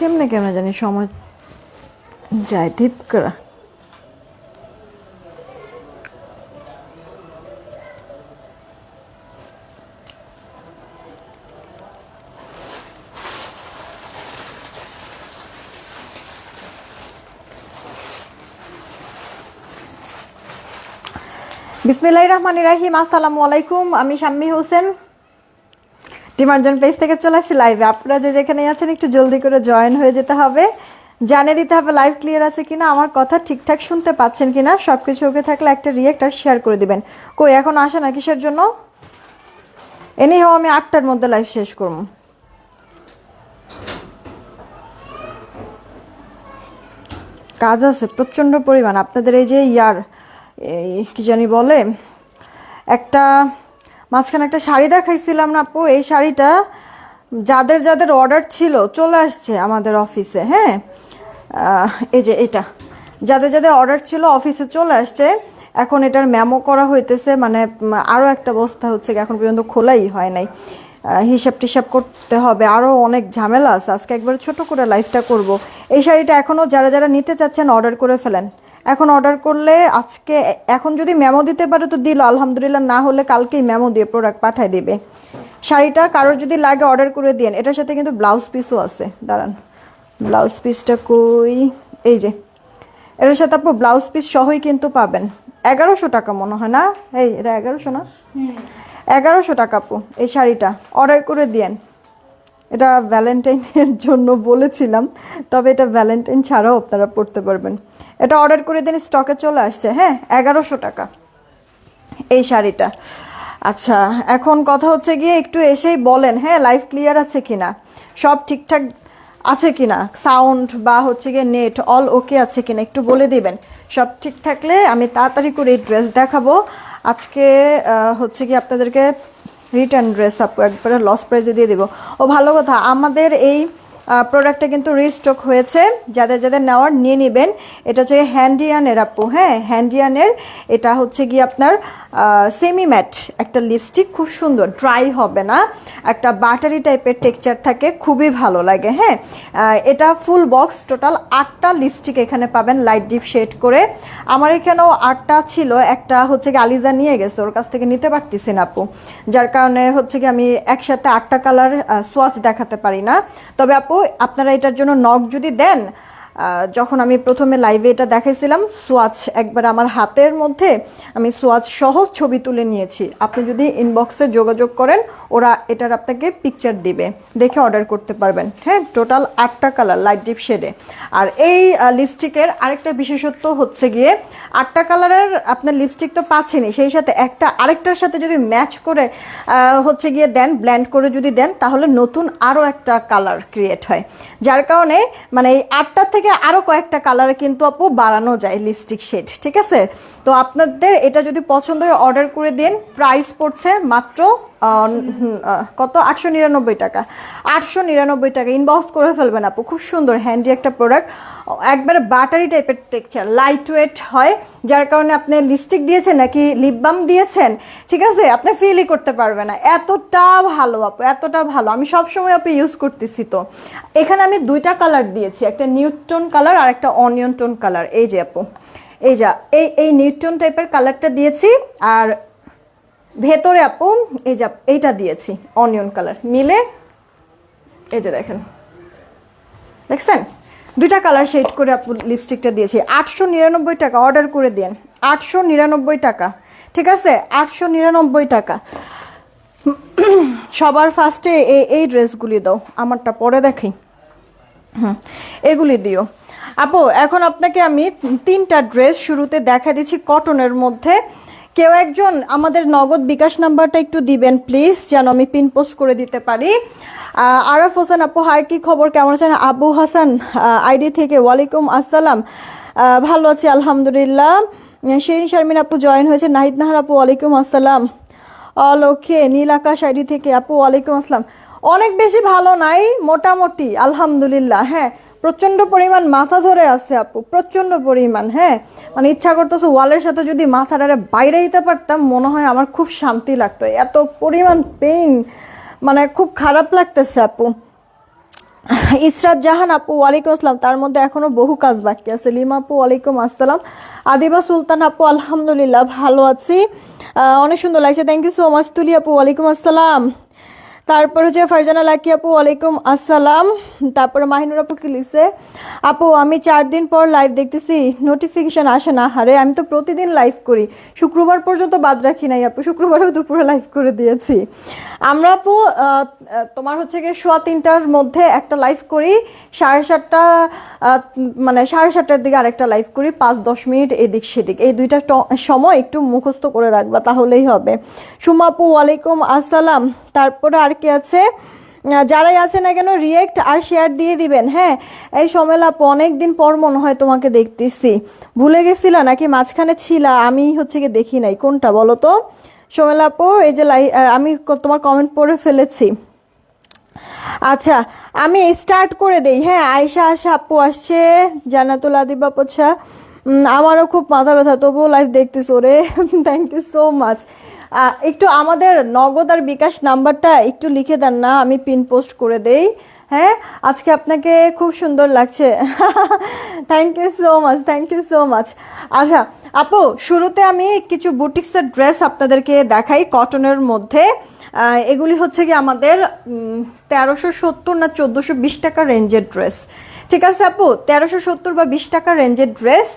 কেমনে কেমনে জানি সময় যায় ধীপ করা। বিসমিল্লাহির রহমানির রহিম। আসসালামু আলাইকুম, আমি শাম্মী হোসেন ডিমার্জন পেজ থেকে চলে আসছি লাইভে। আপনারা যে যেখানে আছেন একটু জলদি করে জয়েন হয়ে যেতে হবে, জানিয়ে দিতে হবে লাইভ ক্লিয়ার আছে কিনা, আমার কথা ঠিকঠাক শুনতে পাচ্ছেন কিনা। সব কিছু ওকে থাকলে একটা রিয়েক্ট আর শেয়ার করে দিবেন। কই এখন আসে না কিসের জন্য? এনেই হোক আমি 8টার মধ্যে লাইভ শেষ করব। কাজ আছে প্রচণ্ড পরিমাণ। আপনাদের এই যে এই কি জানি বলে, একটা মাঝখানে একটা শাড়ি দেখাইছিলাম না আপু, এই শাড়িটা যাদের যাদের অর্ডার ছিল চলে আসছে আমাদের অফিসে। হ্যাঁ, এই যে এটা যাদের যাদের অর্ডার ছিল অফিসে চলে আসছে। এখন এটার মেমো করা হইতেছে, মানে আরও একটা বস্তা হচ্ছে, এখন পর্যন্ত খোলাই হয় নাই। হিসাব টিসাব করতে হবে, আরও অনেক ঝামেলা আছে। আজকে একবার ছোট করে লাইভটা করব। এই শাড়িটা এখনও যারা যারা নিতে চাচ্ছেন অর্ডার করে ফেলেন। এখন অর্ডার করলে আজকে, এখন যদি মেমো দিতে পারে তো দিল আলহামদুলিল্লাহ, না হলে কালকেই মেমো দিয়ে প্রোডাক্ট পাঠিয়ে দিবে। শাড়িটা কারোর যদি লাগে অর্ডার করে দিন। এটার সাথে কিন্তু ব্লাউজ পিসও আছে, দাঁড়ান ব্লাউজ পিসটা কই, এই যে এটার সাথে আপু ব্লাউজ পিস সহই কিন্তু পাবেন। 1100 টাকা মনে হয় না? এই এটা 1100 না? 1100 টাকা আপু এই শাড়িটা অর্ডার করে দিয়েন। এটা ভ্যালেন্টাইনের জন্য বলেছিলাম, তবে এটা ভ্যালেন্টাইন ছাড়াও আপনারা পড়তে পারবেন। এটা অর্ডার করে দিন, স্টকে চলে আসছে। হ্যাঁ, 1100 টাকা এই শাড়িটা। আচ্ছা, এখন কথা হচ্ছে গিয়ে একটু এসেই বলেন হ্যাঁ লাইভ ক্লিয়ার আছে কিনা, সব ঠিকঠাক আছে কিনা, সাউন্ড বা হচ্ছে গিয়ে নেট অল ওকে আছে কিনা একটু বলে দিবেন। সব ঠিক থাকলে আমি তাড়াতাড়ি করে এই ড্রেস দেখাবো। আজকে হচ্ছে কি আপনাদেরকে রিটার্ন ড্রেস আপু একবারে লস প্রাইজে দিয়ে দেবো। ও ভালো কথা, আমাদের এই প্রোডাক্টটা কিন্তু রিস্টক হয়েছে, যাদের যাদের নেওয়ার নিয়ে নেবেন। এটা হচ্ছে হ্যান্ডিয়ানের আপু, হ্যাঁ হ্যান্ডিয়ানের। এটা হচ্ছে গিয়ে আপনার সেমি ম্যাট একটা লিপস্টিক, খুব সুন্দর, ড্রাই হবে না, একটা বাটারি টাইপের টেক্সচার থাকে, খুবই ভালো লাগে। হ্যাঁ, এটা ফুল বক্স, টোটাল 8টা লিপস্টিক এখানে পাবেন লাইট ডিপ শেড করে। আমার এখানেও 8টা ছিল, একটা হচ্ছে কি আলিজা নিয়ে গেছে, ওর কাছ থেকে নিতে পারতেছি না আপু, যার কারণে হচ্ছে কি আমি একসাথে 8টা কালার সোয়াচ দেখাতে পারি না। তবে আপু আপনারা এটার জন্য নক যদি দেন, যখন আমি প্রথমে লাইভে এটা দেখাইছিলাম সোয়াচ একবার আমার হাতের মধ্যে আমি সোয়াচ সহ ছবি তুলে নিয়েছি। আপনি যদি ইনবক্সে যোগাযোগ করেন ওরা এটার আপনাকে পিকচার দিবে, দেখে অর্ডার করতে পারবেন। হ্যাঁ, টোটাল 8টা কালার লাইট ডিপ শেডে। আর এই লিপস্টিকের আরেকটা বিশেষত্ব হচ্ছে গিয়ে 8টা কালারের আপনার লিপস্টিক তো পাচ্ছেনই, সেই সাথে একটা আরেকটার সাথে যদি ম্যাচ করে হচ্ছে গিয়ে দেন, ব্ল্যান্ড করে যদি দেন, তাহলে নতুন আরও একটা কালার ক্রিয়েট হয়। যার কারণে মানে এই 8টা থেকে আরও কয়েকটা কালার কিন্তু আপু বাড়ানো যায় লিপস্টিক শেড। ঠিক আছে, তো আপনাদের এটা যদি পছন্দ হয় অর্ডার করে দিন। প্রাইস পড়ছে মাত্র কত, 899 টাকা। 899 টাকা ইনবক্স করে ফেলবেন আপু, খুব সুন্দর হ্যান্ডি একটা প্রোডাক্ট, একবারে বাটারি টাইপের টেক্সচার, লাইট ওয়েট হয়, যার কারণে আপনি লিপস্টিক দিয়েছেন নাকি লিপ বাম দিয়েছেন, ঠিক আছে, আপনি ফিলই করতে পারবেন না, এতটা ভালো আপু, এতটা ভালো। আমি সবসময় আপু ইউজ করতেছি। তো এখানে আমি 2টা কালার দিয়েছি, একটা নিউড টোন কালার আর একটা অনিয়ন টোন কালার। এই যে আপু, এই যা এই নিউড টোন টাইপের কালারটা দিয়েছি, আর ভেতরে আপু এই যা এইটা দিয়েছি অনিয়ন কালার মিলে। এই যে দেখেন, দেখছেন 2টা কালার শেড করে আপু লিপস্টিকটা দিয়েছি। 899 টাকা অর্ডার করে দিন, 899 টাকা। ঠিক আছে, 899 টাকা। সবার ফার্স্টে এই ড্রেসগুলি দাও, আমারটা পরে দেখি। এগুলি দিও আপু। এখন আপনাকে আমি 3টা ড্রেস শুরুতে দেখা দিচ্ছি কটনের মধ্যে। কেউ একজন আমাদের নগদ বিকাশ নাম্বারটা একটু দিবেন প্লিজ, যেন আমি পিন পোস্ট করে দিতে পারি। আরাফ হোসেন আপু হাই, কি খবর, কেমন আছেন? আবু হাসান আইডি থেকে ওয়ালাইকুম আসসালাম, ভালো আছি আলহামদুলিল্লাহ। শিরিন শারমিন আপু জয়েন হয়েছে। নাহিদ নাহার আপু ওয়ালাইকুম আসসালাম। অল ওকে। নীল আকাশ আইডি থেকে আপু ওয়ালাইকুম আসসালাম। অনেক বেশি ভালো নাই, মোটামুটি আলহামদুলিল্লাহ। হ্যাঁ, প্রচণ্ড পরিমাণ মাথা ধরে আছে আপু, প্রচণ্ড পরিমাণ। হ্যাঁ, মানে ইচ্ছা করতেছে ওয়ালের সাথে যদি মাথাটারে বাইরে দিতে পারতাম, মনে হয় আমার খুব শান্তি লাগতো। এত পরিমাণ পেইন, মানে খুব খারাপ লাগতেছে আপু। ইসরাত জাহান আপু ওয়ালাইকুম আসসালাম, তার মধ্যে এখনো বহু কাজ বাকি আছে। লিমা আপু ওয়ালাইকুম আসসালাম। আদিবা সুলতান আপু আলহামদুলিল্লাহ ভালো আছি, অনেক সুন্দর লাগছে, থ্যাংক ইউ সো মাচ। তুলি আপু ওয়ালাইকুম আসসালাম। তারপর হচ্ছে ফারজানা লাকি আপু ওয়ালাইকুম আসসালাম। তারপরে মাহিনুর আপু কি লিখছে, আপু আমি 4 দিন পর লাইভ দেখতেছি, নোটিফিকেশন আসে না। আরে আমি তো প্রতিদিন লাইভ করি, শুক্রবার পর্যন্ত বাদ রাখি নাই আপু, শুক্রবারেও দুপুরে লাইভ করে দিয়েছি। আমরা আপু তোমার হচ্ছে গিয়ে 3:15টার মধ্যে একটা লাইভ করি, 7:30টা মানে 7:30টার দিকে আরেকটা লাইভ করি, 5-10 মিনিট এদিক সেদিক, এই দুইটা সময় একটু মুখস্থ করে রাখবা তাহলেই হবে। সুমা আপু ওয়ালাইকুম আসসালাম। তারপরে আর কি আছে, যারাই আছে না কেন রিয়েক্ট আর শেয়ার দিয়ে দিবেন। হ্যাঁ এই সমেলা আপু অনেক দিন পর মনে হয় তোমাকে দেখতেছি, ভুলে গেছিলা নাকি মাঝখানে ছিলা? আমি হচ্ছে কি দেখি নাই, কোনটা বলো তো সমেলা আপু? এই যে আমি তোমার কমেন্ট পড়ে ফেলেছি। আচ্ছা আমি স্টার্ট করে দেই। হ্যাঁ আয়শা আশা আপু আসছে, জান্নাতুল আদিবা পোছা, আমারও খুব মাথা ব্যথা তবুও লাইভ দেখতেছো রে, থ্যাংক ইউ সো মাচ। একটু আমাদের নগদ আর বিকাশ নাম্বারটা একটু লিখে দেন না, আমি পিন পোস্ট করে দেই। হ্যাঁ আজকে আপনাকে খুব সুন্দর লাগছে, thank you so much, thank you so much. আচ্ছা আপু শুরুতে আমি কিছু বুটিক্সের ড্রেস আপনাদেরকে দেখাই কটনের মধ্যে। এগুলি হচ্ছে কি আমাদের 1370 না 1420 টাকা রেঞ্জের ড্রেস, ঠিক আছে আপু? 1370 বা 20 টাকা রেঞ্জের ড্রেস,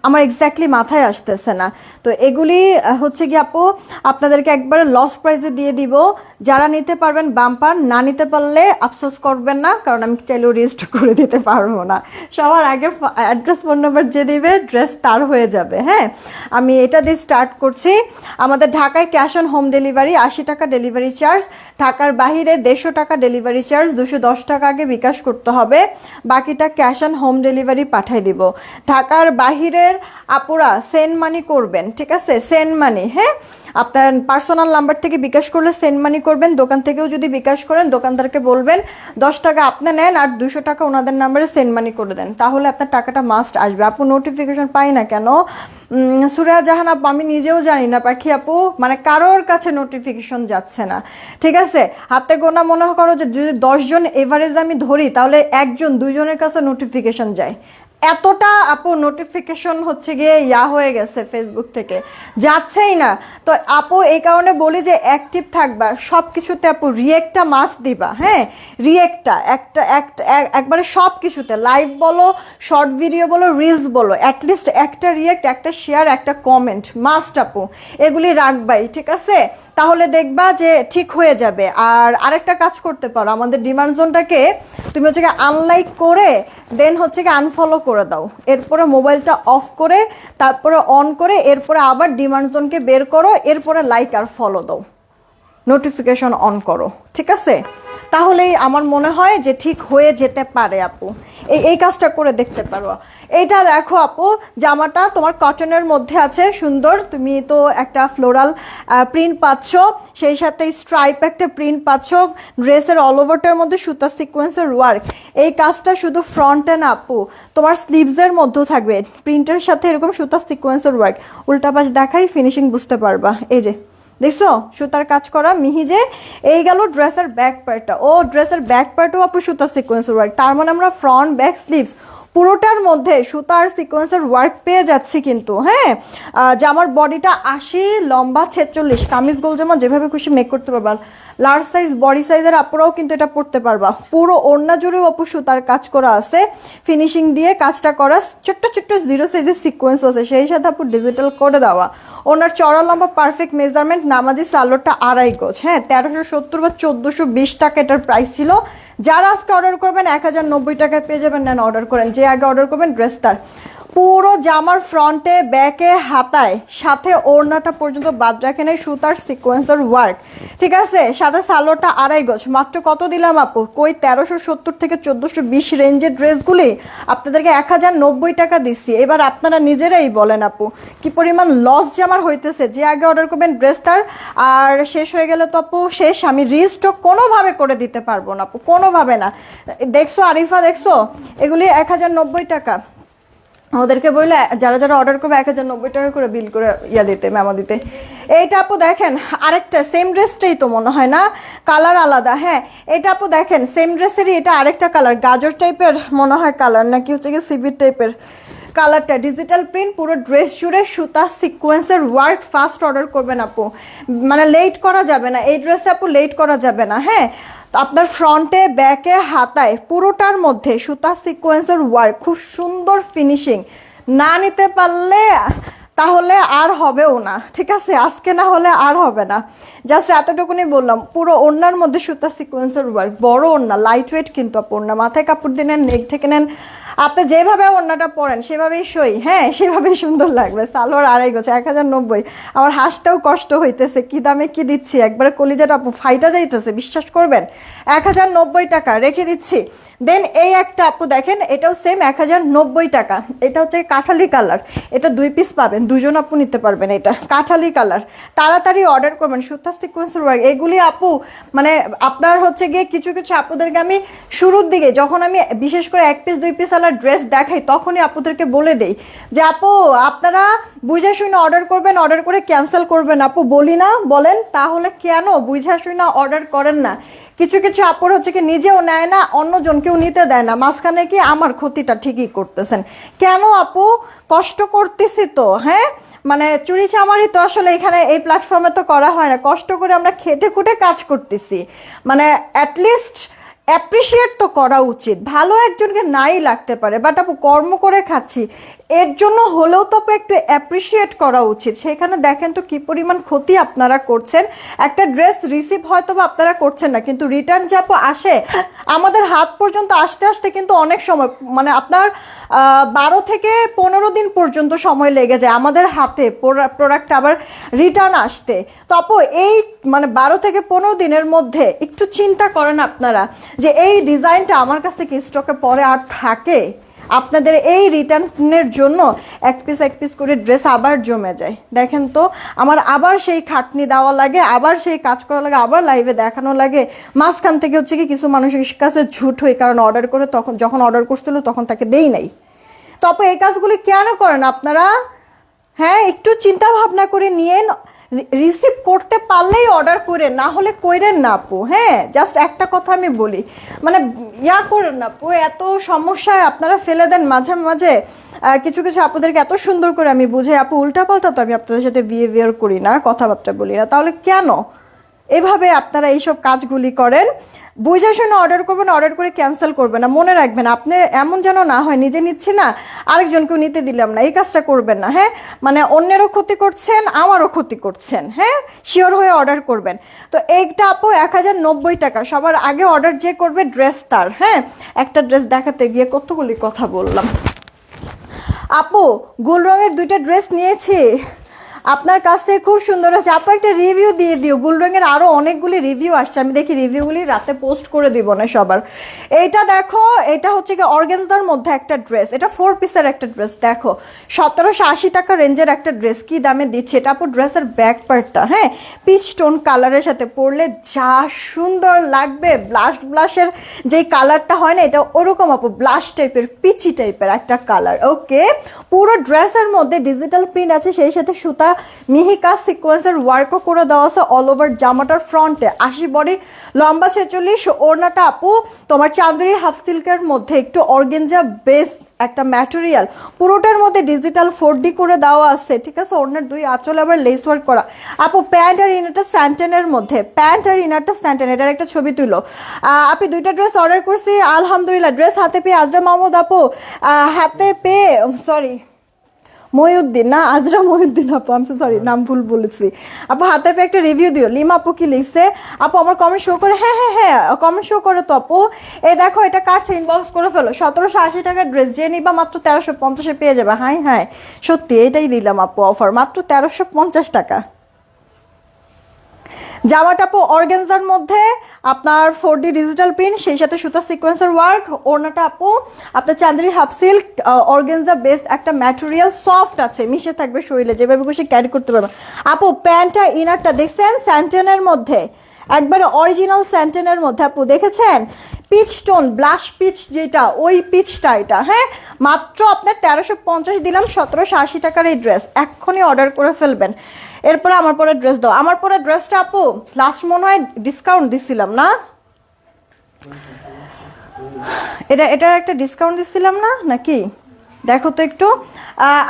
আমার এক্স্যাক্টলি মাথায় আসতেছে না। তো এগুলি হচ্ছে কি আপু আপনাদেরকে একবারে লস প্রাইসে দিয়ে দিব, যারা নিতে পারবেন বাম্পার, না নিতে পারলে আফসোস করবেন না, কারণ আমি চাইলেও রেজিস্টার করে দিতে পারবো না। সবার আগে অ্যাড্রেস ফোন নাম্বার যে দিবে ড্রেস তার হয়ে যাবে। হ্যাঁ আমি এটা দিয়ে স্টার্ট করছি। আমাদের ঢাকায় ক্যাশ অন হোম ডেলিভারি, 80 টাকা ডেলিভারি চার্জ, ঢাকার বাহিরে 150 টাকা ডেলিভারি চার্জ, 210 টাকা আগে বিকাশ করতে হবে, বাকিটা ক্যাশ অন হোম ডেলিভারি পাঠিয়ে দিব। ঢাকার বাহিরের আপুরা সেন্ড মানি করবেন, ঠিক আছে? সেন্ড মানি, হ্যাঁ আপনার পার্সোনাল নাম্বার থেকে বিকাশ করলে সেন্ড মানি করবেন, দোকান থেকেও যদি বিকাশ করেন দোকানদারকে বলবেন 10 টাকা আপনি নেন আর 200 টাকা ওনাদের নাম্বারে সেন্ড মানি করে দেন, তাহলে আপনার টাকাটা মাস্ট আসবে। আপু নোটিফিকেশন পাই না কেন? সুরেয়া জাহান আপু আমি নিজেও জানি না পাখি আপু, মানে কারোর কাছে নোটিফিকেশন যাচ্ছে না, ঠিক আছে? হাতে গোনা মনে করো যে যদি 10 জন এভারেজ আমি ধরি তাহলে 1-2জনের কাছে নোটিফিকেশন যায়, এতটা আপু নোটিফিকেশন হচ্ছে গিয়ে হয়ে গেছে ফেসবুক থেকে, যাচ্ছেই না। তো আপু এই কারণে বলি যে অ্যাক্টিভ থাকবা সব কিছুতে আপু, রিয়েক্টটা মাস্ট দিবা। হ্যাঁ রিয়েক্টটা একবারে সব কিছুতে, লাইভ বলো, শর্ট ভিডিও বলো, রিলস বলো, অ্যাটলিস্ট একটা রিয়েক্ট, একটা শেয়ার, একটা কমেন্ট মাস্ট আপু, এগুলি রাখবাই, ঠিক আছে? তাহলে দেখবা যে ঠিক হয়ে যাবে। আর আরেকটা কাজ করতে পারো, আমাদের ডিমান্ড জোনটাকে তুমি হচ্ছে কি আনলাইক করে দেন হচ্ছে কি আনফলো করে দাও, এরপরে মোবাইলটা অফ করে তারপরে অন করে এরপরে আবার ডিমান্ড জোনকে বের করো, এরপরে লাইক আর ফলো দাও, নোটিফিকেশন অন করো, ঠিক আছে? তাহলেই আমার মনে হয় যে ঠিক হয়ে যেতে পারে আপু, এই কাজটা করে দেখতে পারো। এইটা দেখো আপু, জামাটা তোমার কটনের মধ্যে আছে সুন্দর, তুমি তো একটা ফ্লোরাল প্রিন্ট পাচ্ছ, সেই সাথে স্ট্রাইপ একটা প্রিন্ট পাচ্ছ, ড্রেসের অল ওভারটার মধ্যে সুতা সিকোয়েন্সের ওয়ার্ক। এই কাজটা শুধু ফ্রন্টে না আপু, তোমার স্লিভসের মধ্যেও থাকবে প্রিন্টের সাথে এরকম সুতা সিকোয়েন্সের ওয়ার্ক। উল্টা পাশ দেখাই ফিনিশিং বুঝতে পারবা। এই যে দেখছো সুতার কাজ করা মিহিজে। এই গেল ড্রেসের ব্যাক পার্টটা, ও ড্রেসের ব্যাক পার্টও আপু সুতা সিকোয়েন্সের ওয়ার্ক, তার মানে আমরা ফ্রন্ট ব্যাক স্লিভস পুরোটার মধ্যে সুতার সিকোয়েন্সের ওয়ার্ক পেয়ে যাচ্ছি কিন্তু। হ্যাঁ জামার বডিটা 80, লম্বা 46, কামিজ গোল জামা যেভাবে খুশি মেক করতে পারবা, লার্জ সাইজ বডি সাইজের আপুরাও কিন্তু এটা পরতে পারবা। পুরো ওড়না জুড়েও আপু সুতার কাজ করা আছে, ফিনিশিং দিয়ে কাজটা করা, ছোট্ট ছোট্ট 0 সাইজের সিকোয়েন্স আছে, সেই সাথে আপু ডিজিটাল করে দেওয়া। ওনার চড়া লম্বা পারফেক্ট মেজারমেন্ট, নামাজি সালোয়ারটা 2.5 গজ। হ্যাঁ 1370 বা 1420 টাকা এটার প্রাইস ছিল। যারা আজকে অর্ডার করবেন 1090 টাকায় পেয়ে যাবেন, নেন অর্ডার করেন, যে আগে অর্ডার করবেন ড্রেস তার। পুরো জামার ফ্রন্টে ব্যাকে হাতায় সাথে ওড়নাটা পর্যন্ত বাদ রাখে নেই সুতার সিকোয়েন্সের ওয়ার্ক, ঠিক আছে? সাথে সালোয়ারটা 2.5 গজ। মাত্র কত দিলাম আপু? কই 1370 থেকে 1420 রেঞ্জের ড্রেসগুলি আপনাদেরকে 1090 টাকা দিচ্ছি। এবার আপনারা নিজেরাই বলেন আপু কি পরিমাণ লস যে আমার হইতেছে, যে আগে অর্ডার করবেন ড্রেস তার, আর শেষ হয়ে গেলে তো আপু শেষ, আমি রিস্টক কোনোভাবে করে দিতে পারবো না আপু, কোনোভাবে না। দেখছো আরিফা, দেখছো এগুলি 1090 টাকা, ওদেরকে বললে যারা যারা অর্ডার করবে 1090 টাকা করে বিল করে দিতে, মেমো দিতে। এইটা আপু দেখেন আরেকটা সেম ড্রেসটাই তো মনে হয় না, কালার আলাদা। হ্যাঁ এটা আপু দেখেন সেম ড্রেসেরই এটা আরেকটা কালার, গাজর টাইপের মনে হয় কালার, নাকি হচ্ছে কি সিবির টাইপের কালারটা। ডিজিটাল প্রিন্ট পুরো ড্রেস জুড়ে সুতা সিকোয়েন্সের ওয়ার্ক। ফাস্ট অর্ডার করবেন আপু, মানে লেট করা যাবে না এই ড্রেসে আপু, লেট করা যাবে না। হ্যাঁ আপনার ফ্রন্টে ব্যাকে হাতায় পুরোটার মধ্যে সুতা সিকোয়েন্সের ওয়ার্ক, খুব সুন্দর ফিনিশিং। না নিতে পারলে তাহলে আর হবেও না, ঠিক আছে, আজকে না হলে আর হবে না। জাস্ট এতটুকুনি বললাম, পুরো ওড়নার মধ্যে সুতা সিকোয়েন্সের ওয়ার্ক, বড় ওড়না, লাইট ওয়েট কিন্তু আপু ওড়না, মাথায় কাপড় দিয়ে নেন, নেক ঠেকে নেন, আপনি যেভাবে ওড়নাটা পরেন সেভাবেই সই, হ্যাঁ সেভাবেই সুন্দর লাগবে। সালোয়ার 2.5 গজ 1090। আমার হাসতেও কষ্ট হইতেছে, কি দামে কি দিচ্ছি, একবারে কলিজাটা আপু ফাইটা যাইতেছে, বিশ্বাস করবেন। 1090 টাকা রেখে দিচ্ছি। দেন এই একটা আপু দেখেন, এটাও সেম 1090 টাকা। এটা হচ্ছে কাঠালি কালার, এটা 2 পিস পাবেন, দুজন আপু নিতে পারবেন। এটা কাঠালি কালার, তাড়াতাড়ি অর্ডার করবেন। সুতা সিকোয়েন্সের ওয়ার্ক এগুলি আপু, মানে আপনার হচ্ছে গিয়ে কিছু কিছু আপুদেরকে আমি শুরুর দিকে যখন আমি বিশেষ করে 1 পিস 2 পিস আলার ড্রেস দেখাই, তখনই আপুদেরকে বলে দেই যে আপু আপনারা বুঝে শুনে অর্ডার করবেন, অর্ডার করে ক্যান্সেল করবেন। আপু বলি না, বলেন তাহলে কেন বুঝে শুনে অর্ডার করেন না? কিছু কিছু আপুর হচ্ছে কি নিজেও নেয় না, অন্যজনকেও নিতে দেয় না, মাঝখানে কি আমার ক্ষতিটা ঠিকই করতেছেন। কেন আপু? কষ্ট করতেছি তো, হ্যাঁ মানে চুরি চামারি তো আসলে এখানে এই প্ল্যাটফর্মে তো করা হয় না, কষ্ট করে আমরা খেটে খুঁটে কাজ করতেছি, মানে অ্যাটলিস্ট অ্যাপ্রিসিয়েট তো করা উচিত। ভালো একজনকে নাই লাগতে পারে, বাট আপু কর্ম করে খাচ্ছি, এর জন্য হলেও তো আপু একটু অ্যাপ্রিসিয়েট করা উচিত। সেখানে দেখেন তো কি পরিমাণ ক্ষতি আপনারা করছেন। একটা ড্রেস রিসিভ হয়তো বা আপনারা করছেন না, কিন্তু রিটার্ন যে আপু আসে আমাদের হাত পর্যন্ত আসতে আসতে কিন্তু অনেক সময়, মানে আপনার 12 থেকে 15 দিন পর্যন্ত সময় লেগে যায় আমাদের হাতে প্রোডাক্ট আবার রিটার্ন আসতে। তো আপু এই মানে 12 থেকে 15 দিনের মধ্যে একটু চিন্তা করেন আপনারা যে এই ডিজাইনটা আমার কাছ থেকে স্টকে পরে আর থাকে, আপনাদের এই রিটার্নের জন্য এক পিস করে ড্রেস আবার জমে যায়। দেখেন তো আমার আবার সেই খাটনি দেওয়া লাগে, আবার সেই কাজ করা লাগে, আবার লাইভে দেখানো লাগে। মাঝখান থেকে হচ্ছে কি কিছু মানুষের কাছে ঝুট হই, কারণ অর্ডার করে তখন যখন অর্ডার করছিল তখন তাকে দেই নাই। তো আপু এই কাজগুলি কেন করেন আপনারা? হ্যাঁ একটু চিন্তা ভাবনা করে নিয়েন, রিসিভ করতে পারলেই অর্ডার করে, না হলে কইরেন না আপু। হ্যাঁ জাস্ট একটা কথা আমি বলি, মানে ইয়া করেন না আপু, এত সমস্যায় আপনারা ফেলে দেন মাঝে মাঝে। কিছু কিছু আপনাদেরকে এত সুন্দর করে আমি বুঝাই আপু, উল্টাপাল্টা তো আমি আপনাদের সাথে বিহেভিয়ার করি না, কথাবার্তা বলি না, তাহলে কেন এভাবে আপনারা এইসব কাজগুলি করেন? বুঝে শুনে অর্ডার করবেন, অর্ডার করে ক্যান্সেল করবেন না, মনে রাখবেন আপনি এমন যেন না হয় নিজে নিচ্ছি না আরেকজনকেও নিতে দিলাম না, এই কাজটা করবেন না। হ্যাঁ মানে অন্যেরও ক্ষতি করছেন, আমারও ক্ষতি করছেন। হ্যাঁ শিওর হয়ে অর্ডার করবেন। তো এইটা আপু 1090 টাকা। সবার আগে অর্ডার যে করবে ড্রেস তার। হ্যাঁ একটা ড্রেস দেখাতে গিয়ে কতগুলি কথা বললাম। আপু গোল রঙের 2টা ড্রেস নিয়েছি, আপনার কাছ থেকে খুব সুন্দর আছে আপু, একটা রিভিউ দিয়ে দিও। গুল রঙের আরও অনেকগুলি রিভিউ আসছে, আমি দেখি রিভিউগুলি রাতে পোস্ট করে দিব না সবার। এইটা দেখো, এটা হচ্ছে কি অর্গানজার মধ্যে একটা ড্রেস, এটা 4 পিসের একটা ড্রেস। দেখো 1780 টাকা রেঞ্জের একটা ড্রেস, কি দামে দিচ্ছে এটা আপু? ড্রেসের ব্যাক পার্টটা হ্যাঁ পিচ টোন কালারের সাথে পরলে যা সুন্দর লাগবে, ব্লাশের যেই কালারটা হয় না, এটা ওরকম আপু, ব্লাশ টাইপের পিচি টাইপের একটা কালার। ওকে পুরো ড্রেসের মধ্যে ডিজিটাল প্রিন্ট আছে, সেই সাথে সুতা মিহিকা সিকোয়েন্সের ওয়ার্কও করে দেওয়া আছে অল ওভার জামাটার ফ্রন্টে। 80 বডি, লম্বা 46, ওড়নাটা আপু তোমার চাঁদুরি হাফ সিল্কের মধ্যে একটু অর্গেঞ্জা বেস একটা ম্যাটেরিয়াল, পুরোটার মধ্যে ডিজিটাল 4D করে দেওয়া আছে, ঠিক আছে। ওড়নার 2 আঁচল আবার লেস ওয়ার্ক করা। আপু প্যান্ট আর ইনারটা স্যান্টেনের মধ্যে, প্যান্ট আর ইনারটা স্যান্টেন, এটার একটা ছবি তুলো। আপনি 2টা ড্রেস অর্ডার করছি আলহামদুলিল্লাহ। ড্রেস হাতে পেয়ে আজরা মাহমুদ আপু, হাতে পেয়ে সরি মহিউদ্দিন না, আজরা মহিউদ্দিন আপু, আমি সরি নাম ভুল বলেছি আপু। হাতে পেয়ে একটা রিভিউ দিও। লিমা আপু কি লিখছে আপু? আমার কমেন্ট শো করে, হ্যাঁ হ্যাঁ হ্যাঁ কমেন্ট শো করে তো আপু। এই দেখো এটা কাটছে, ইনবক্স করে ফেলো। 1780 টাকার ড্রেস যে নিবা মাত্র 1350 পেয়ে যাবে। হ্যাঁ হ্যাঁ সত্যি এটাই দিলাম আপু অফার, মাত্র 1350 টাকা। জামাটা আপু অর্গানজার মধ্যে আপনার 4D ডিজিটাল প্রিন্ট, সেই সাথে সুতা সিকোয়েন্সের ওয়ার্ক। ওড়নাটা আপু আপনার চাঁদরি হাফ সিল্ক অর্গানজা বেস্ট একটা ম্যাটেরিয়াল, সফট আছে, মিশে থাকবে শরীরে, যেভাবে খুশি ক্যারি করতে পারবেন। আপু প্যান্টটা ইনারটা দেখছেন স্যান্টেনের মধ্যে, একবারে অরিজিনাল স্যান্টেনের মধ্যে আপু দেখেছেন। পিচ টোন ব্লাশ পিচ যেটা ওই পিচটা এটা, হ্যাঁ মাত্র আপনার 1350 দিলাম 1780 টাকার এই ড্রেস, এক্ষুনি অর্ডার করে ফেলবেন। এরপরে আমার পরে ড্রেস দাও। আমার পরে ড্রেসটা আপু লাস্ট মনে হয় ডিসকাউন্ট দিছিলাম না, এটার একটা ডিসকাউন্ট দিছিলাম না নাকি, দেখো তো একটু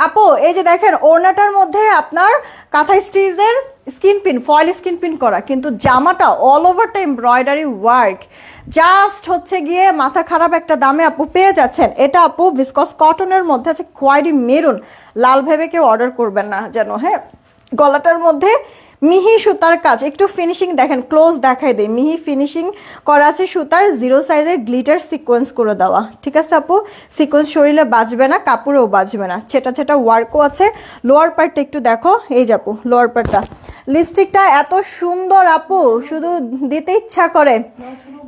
আপু। এই যে দেখেন ওড়নাটার মধ্যে আপনার কাঁথা স্টিচের skin pin, foil skin pin করা, কিন্তু জামাটা অল ওভারটা এমব্রয়ডারি ওয়ার্ক, জাস্ট হচ্ছে গিয়ে মাথা খারাপ একটা দামে আপু পেয়ে যাচ্ছেন। এটা আপু ভিসকস কটনের মধ্যে আছে, খয়েরি মেরুন, লাল ভেবে কেউ অর্ডার করবেন না যেন, হ্যাঁ। গলাটার মধ্যে মিহি সুতার কাজ, একটু ফিনিশিং দেখেন, ক্লোজ দেখাই দেয়, মিহি ফিনিশিং করা আছে সুতার, 0 সাইজের গ্লিটার সিকোয়েন্স করে দেওয়া, ঠিক আছে আপু। সিকোয়েন্স শরীরে বাজবে না, কাপড়েও বাজবে না, ছেটা ছেটা ওয়ার্কও আছে। লোয়ার পার্টটা একটু দেখো, এই যে আপু লোয়ার পার্টটা, লিপস্টিকটা এত সুন্দর আপু, শুধু দিতে ইচ্ছা করে।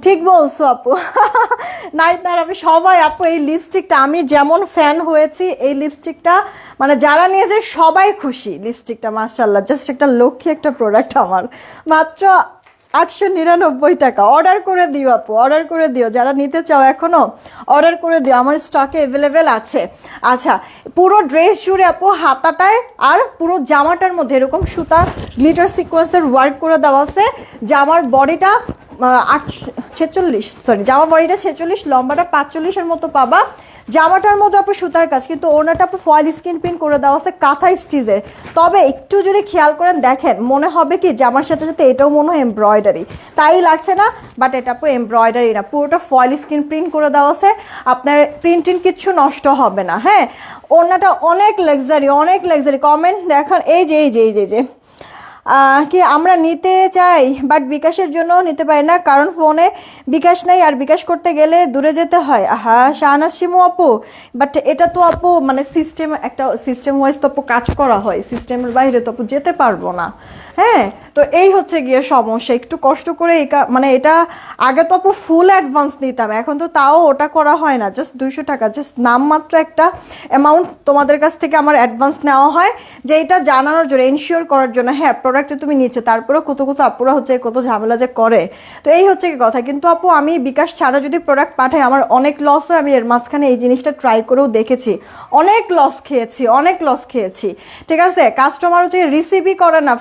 ঠিক বলছো আপু। নাইতার আমি সবাই আপু এই লিপস্টিকটা, আমি যেমন ফ্যান হয়েছি এই লিপস্টিকটা, মানে যারা নিয়েছে সবাই খুশি লিপস্টিকটা, মাশাআল্লাহ জাস্ট একটা লক্ষ্মী একটা প্রোডাক্ট আমার। মাত্র 899 টাকা। অর্ডার করে দিও আপু, অর্ডার করে দিও, যারা নিতে চাও এখনো অর্ডার করে দিও, আমার স্টকে অ্যাভেলেবেল আছে। আচ্ছা, পুরো ড্রেস জুড়ে আপু হাতাটায় আর পুরো জামাটার মধ্যে এরকম সুতার গ্লিটার সিকোয়েন্সের ওয়ার্ক করে দেওয়া আছে। জামার বডিটা 46, সরি জামা বডিটা 46, লম্বাটা 45-এর মতো পাবা। জামাটার মধ্যে আপু সুতার কাজ, কিন্তু ওনাটা আপু ফয়েল স্কিন পিন করে দেওয়া আছে কাঁথা স্টিচের। তবে একটু যদি খেয়াল করেন দেখেন, মনে হবে কি জামার সাথে সাথে এটাও মনে হয় এমব্রয়ডারি, তাই লাগছে না, বাট এটা আপু এমব্রয়ডারি না, পুরোটা ফয়েল স্কিন প্রিন্ট করে দেওয়া আছে, আপনার প্রিন্টিং কিচ্ছু নষ্ট হবে না, হ্যাঁ। ওনাটা অনেক লাক্সারি, অনেক লাক্সারি। কমেন্ট দেখেন, এই যে এই যে এই যে যে কি আমরা নিতে চাই বাট বিকাশের জন্য নিতে পারি না, কারণ ফোনে বিকাশ নেই, আর বিকাশ করতে গেলে দূরে যেতে হয়। হ্যাঁ শাহনাজ শিমু আপু, বাট এটা তো আপু মানে সিস্টেম, একটা সিস্টেম ওয়াইজ তো আপু কাজ করা হয়, সিস্টেমের বাইরে তো আপু যেতে পারবো না, হ্যাঁ। তো এই হচ্ছে গিয়ে সমস্যা, একটু কষ্ট করে মানে এটা আগে তো আপু ফুল অ্যাডভান্স নিতাম, এখন তো তাও ওটা করা হয় না, জাস্ট 200 টাকা, জাস্ট নামমাত্র একটা অ্যামাউন্ট তোমাদের কাছ থেকে আমার অ্যাডভান্স নেওয়া হয়, যে এটা জানানোর জন্য, এনশিওর করার জন্য, হ্যাঁ প্রোডাক্টে তুমি নিচ্ছো, তারপরেও কত কত আপুরা হচ্ছে কত ঝামেলা যে করে। তো এই হচ্ছে কি কথা। কিন্তু আপু আমি বিকাশ ছাড়া যদি প্রোডাক্ট পাঠাই আমার অনেক লস হয়, আমি এর মাঝখানে এই জিনিসটা ট্রাই করেও দেখেছি, অনেক লস খেয়েছি, অনেক লস খেয়েছি, ঠিক আছে। কাস্টমার হচ্ছে রিসিভই করে না,